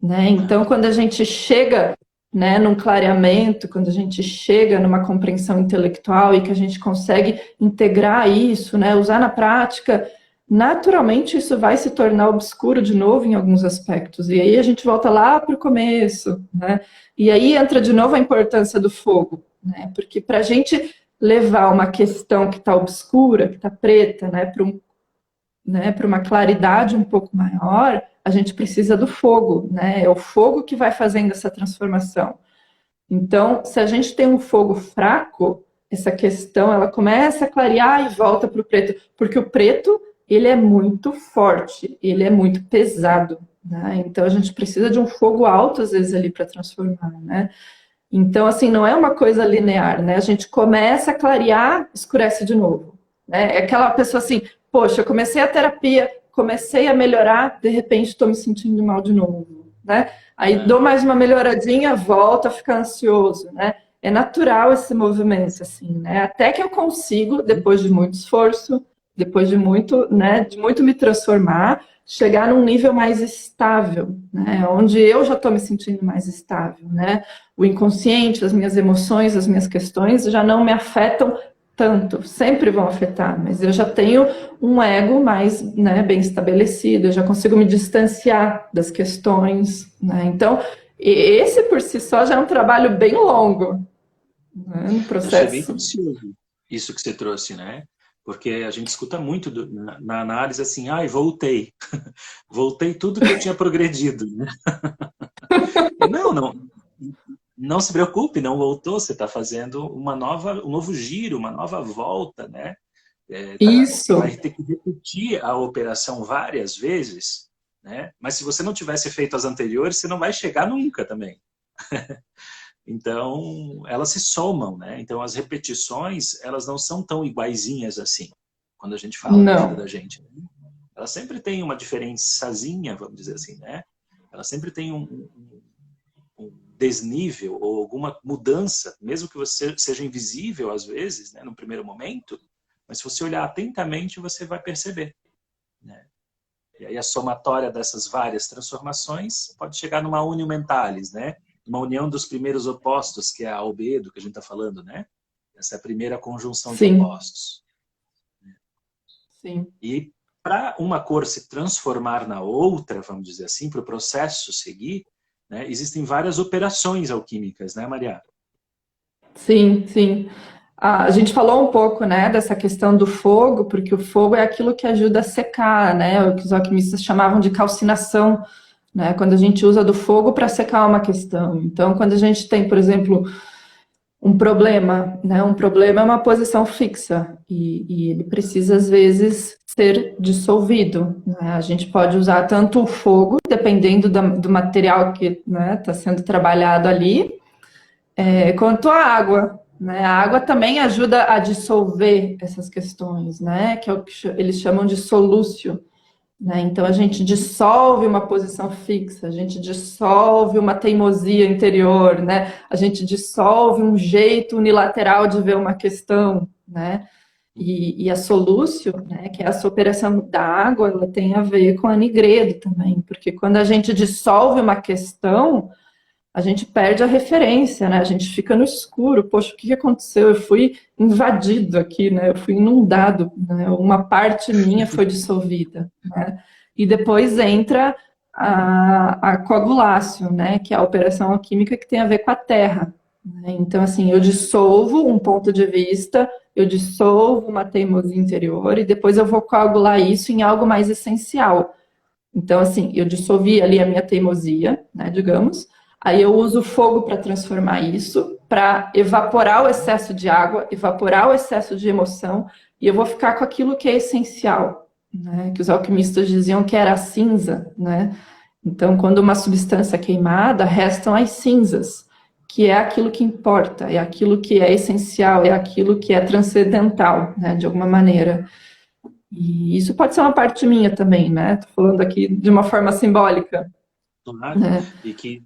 né? Então, quando a gente chega, né, num clareamento, quando a gente chega numa compreensão intelectual e que a gente consegue integrar isso, né, usar na prática, naturalmente isso vai se tornar obscuro de novo em alguns aspectos. E aí a gente volta lá para o começo, né? E aí entra de novo a importância do fogo, né? Porque para a gente levar uma questão que está obscura, que está preta, né, para uma claridade um pouco maior, a gente precisa do fogo, né? É o fogo que vai fazendo essa transformação. Então, se a gente tem um fogo fraco, essa questão ela começa a clarear e volta para o preto, porque o preto ele é muito forte, ele é muito pesado, né? Então a gente precisa de um fogo alto às vezes ali para transformar, né? Então assim não é uma coisa linear, né? A gente começa a clarear, escurece de novo, né? É aquela pessoa assim, poxa, eu comecei a terapia, comecei a melhorar, de repente estou me sentindo mal de novo, né? Aí dou mais uma melhoradinha, volto a ficar ansioso, né? É natural esse movimento, assim, né? Até que eu consigo, depois de muito esforço, depois de muito, né, de muito me transformar, chegar num nível mais estável, né? Onde eu já estou me sentindo mais estável, né? O inconsciente, as minhas emoções, as minhas questões já não me afetam tanto, sempre vão afetar, mas eu já tenho um ego mais, né, bem estabelecido, eu já consigo me distanciar das questões, né? Então, esse por si só já é um trabalho bem longo, né, no Eu achei bem processo. precioso isso que você trouxe, né? Porque a gente escuta muito na análise assim, ai, voltei. Voltei tudo que eu tinha progredido, né? E não se preocupe, não voltou, você está fazendo um novo giro, uma nova volta, né? Isso, Vai ter que repetir a operação várias vezes, né? Mas se você não tivesse feito as anteriores, você não vai chegar nunca também. Então, elas se somam, né? Então, as repetições, elas não são tão iguaizinhas assim, quando a gente fala da vida não, da gente, né? Ela sempre tem uma diferençazinha, vamos dizer assim, né? Ela sempre tem um desnível ou alguma mudança, mesmo que você seja invisível às vezes, né, no primeiro momento, mas se você olhar atentamente, você vai perceber, né? E aí a somatória dessas várias transformações pode chegar numa unio mentalis, né? Uma união dos primeiros opostos, que é a albedo, que a gente está falando, né? Essa é a primeira conjunção de sim, opostos. sim. E para uma cor se transformar na outra, vamos dizer assim, para o processo seguir, né, existem várias operações alquímicas, né, Maria? Sim, sim. A gente falou um pouco, né, dessa questão do fogo, porque o fogo é aquilo que ajuda a secar, né, o que os alquimistas chamavam de calcinação, né, quando a gente usa do fogo para secar uma questão. Então, quando a gente tem, por exemplo, um problema, né, um problema é uma posição fixa e ele precisa, às vezes, ser dissolvido, né? A gente pode usar tanto o fogo, dependendo do material que, né, está sendo trabalhado ali, quanto a água, né? A água também ajuda a dissolver essas questões, né? Que é o que eles chamam de solúcio, né? Então a gente dissolve uma posição fixa, a gente dissolve uma teimosia interior, né? A gente dissolve um jeito unilateral de ver uma questão, né? E a solúcio, né, que é essa operação da água, ela tem a ver com a nigredo também, porque quando a gente dissolve uma questão, a gente perde a referência, né? A gente fica no escuro. Poxa, o que aconteceu? Eu fui invadido aqui, né? Eu fui inundado, né? Uma parte minha foi dissolvida, né? E depois entra a coagulácio, né? Que é a operação alquímica que tem a ver com a terra, né? Então, assim, eu dissolvo um ponto de vista, eu dissolvo uma teimosia interior e depois eu vou coagular isso em algo mais essencial. Então, assim, eu dissolvi ali a minha teimosia, né, digamos, aí eu uso o fogo para transformar isso, para evaporar o excesso de água, evaporar o excesso de emoção, e eu vou ficar com aquilo que é essencial, né, que os alquimistas diziam que era a cinza, né? Então, quando uma substância é queimada, restam as cinzas, que é aquilo que importa, é aquilo que é essencial, é aquilo que é transcendental, né, de alguma maneira. E isso pode ser uma parte minha também, né? Tô falando aqui de uma forma simbólica, Claro. né? E que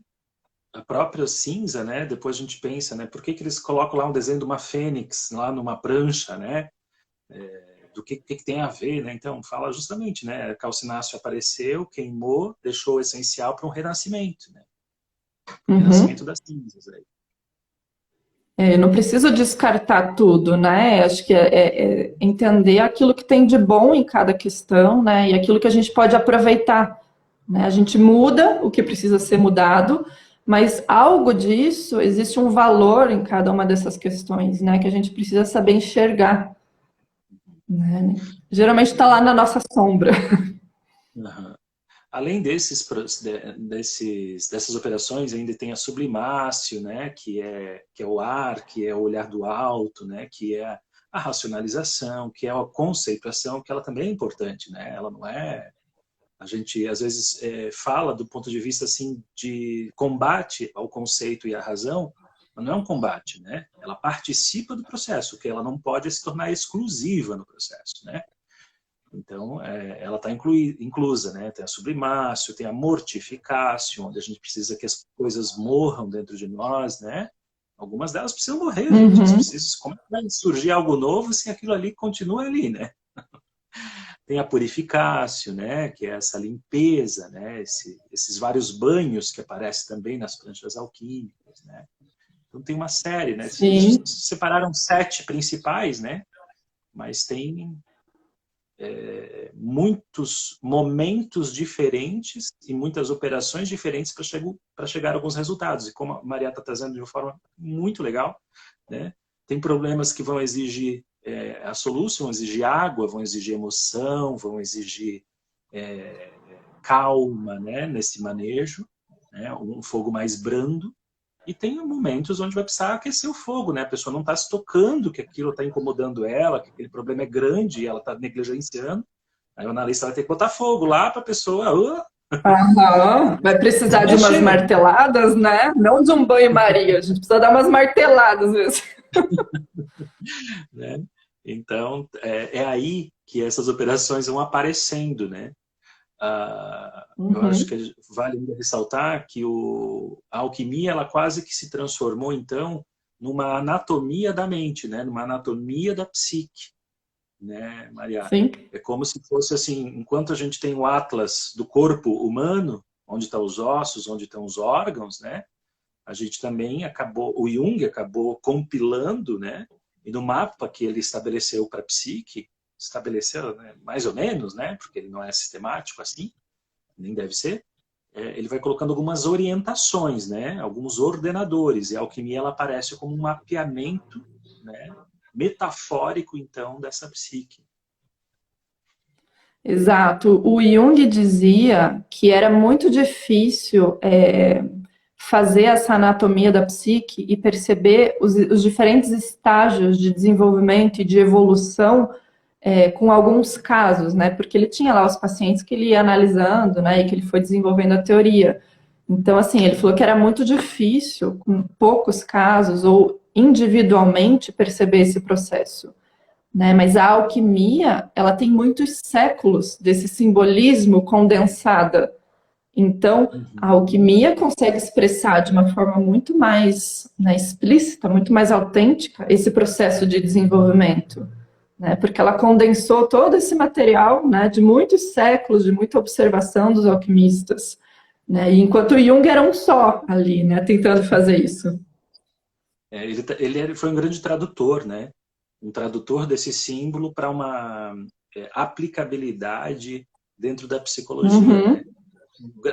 a própria cinza, né? Depois a gente pensa, né? Por que que eles colocam lá um desenho de uma fênix lá numa prancha, né? do que tem a ver, né? Então, fala justamente, né? Calcináceo apareceu, queimou, deixou o essencial para um renascimento, né? Renascimento das cinzas aí. Não preciso descartar tudo, né? Acho que é entender aquilo que tem de bom em cada questão, né? E aquilo que a gente pode aproveitar, né? A gente muda o que precisa ser mudado, mas algo disso, existe um valor em cada uma dessas questões, né? Que a gente precisa saber enxergar, né? Geralmente está lá na nossa sombra. Uhum. Além dessas operações, ainda tem a sublimácio, né, que é o ar, que é o olhar do alto, né, que é a racionalização, que é a conceituação, que ela também é importante, né? Ela não é... A gente, às vezes, fala do ponto de vista, assim, de combate ao conceito e à razão, mas não é um combate, né? Ela participa do processo, que ela não pode se tornar exclusiva no processo, né? Então, ela está inclusa, né? Tem a sublimácio, tem a mortificácio, onde a gente precisa que as coisas morram dentro de nós, né? Algumas delas precisam morrer, gente. Como é que vai surgir algo novo se aquilo ali continua ali, né? Tem a purificácio, né? Que é essa limpeza, né? Esses vários banhos que aparecem também nas pranchas alquímicas, né? Então, tem uma série, né? Sim. Separaram 7 principais, né? Mas tem... muitos momentos diferentes e muitas operações diferentes para chegar a alguns resultados. E como a Maria está trazendo de uma forma muito legal, né? Tem problemas que vão exigir a solução, vão exigir água, vão exigir emoção, vão exigir calma, né? Nesse manejo, né? Um fogo mais brando. E tem momentos onde vai precisar aquecer o fogo, né? A pessoa não está se tocando que aquilo está incomodando ela, que aquele problema é grande e ela está negligenciando. Aí o analista vai ter que botar fogo lá para a pessoa... Vai precisar de umas marteladas, né? Não de um banho-maria, a gente precisa dar umas marteladas mesmo. Né? Então, é aí que essas operações vão aparecendo, né? Eu acho que vale ainda ressaltar que a alquimia ela quase que se transformou, então, numa anatomia da mente, né? Numa anatomia da psique, né, Maria? Sim. É como se fosse assim, enquanto a gente tem o atlas do corpo humano, onde estão os ossos, onde estão os órgãos, né? A gente também o Jung acabou compilando, né? E no mapa que ele estabeleceu para a psique, estabeleceu, né, mais ou menos, né? Porque ele não é sistemático assim, nem deve ser. Ele vai colocando algumas orientações, né? Alguns ordenadores. E a alquimia ela aparece como um mapeamento, né? Metafórico, então, dessa psique. Exato. O Jung dizia que era muito difícil fazer essa anatomia da psique e perceber os diferentes estágios de desenvolvimento e de evolução com alguns casos, né? Porque ele tinha lá os pacientes que ele ia analisando, né? E que ele foi desenvolvendo a teoria. Então, assim, ele falou que era muito difícil, com poucos casos ou individualmente, perceber esse processo, né? Mas a alquimia, ela tem muitos séculos desse simbolismo condensada. Então, a alquimia consegue expressar de uma forma muito mais, né, explícita, muito mais autêntica esse processo de desenvolvimento, né? Porque ela condensou todo esse material, né, de muitos séculos, de muita observação dos alquimistas, né? E enquanto o Jung era um só ali, né, tentando fazer isso. Ele foi um grande tradutor, né? Um tradutor desse símbolo para uma aplicabilidade dentro da psicologia, né?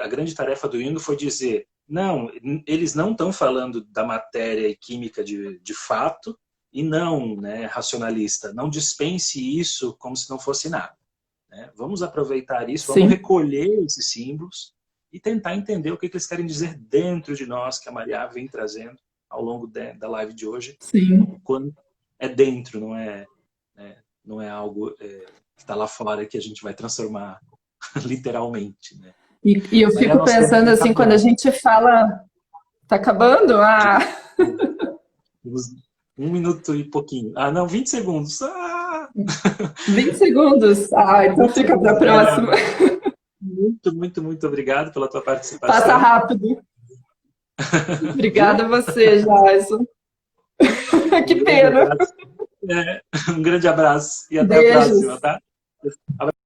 A grande tarefa do Jung foi dizer, não, eles não estão falando da matéria e química de fato, e não, né, racionalista, não dispense isso como se não fosse nada, né? Vamos aproveitar isso, vamos recolher esses símbolos e tentar entender o que eles querem dizer dentro de nós, que a Maria vem trazendo ao longo da live de hoje. Sim. Quando é dentro, não é algo que está lá fora que a gente vai transformar literalmente, né? E eu fico pensando assim, quando a gente fala... Tá acabando? 1 minuto e pouquinho. Não, 20 segundos. 20 segundos? Então fica para a próxima. Muito, muito, muito obrigado pela tua participação. Passa rápido. Obrigada a você, Jason. Que pena. É, um grande abraço e até a Beijos. próxima, tá?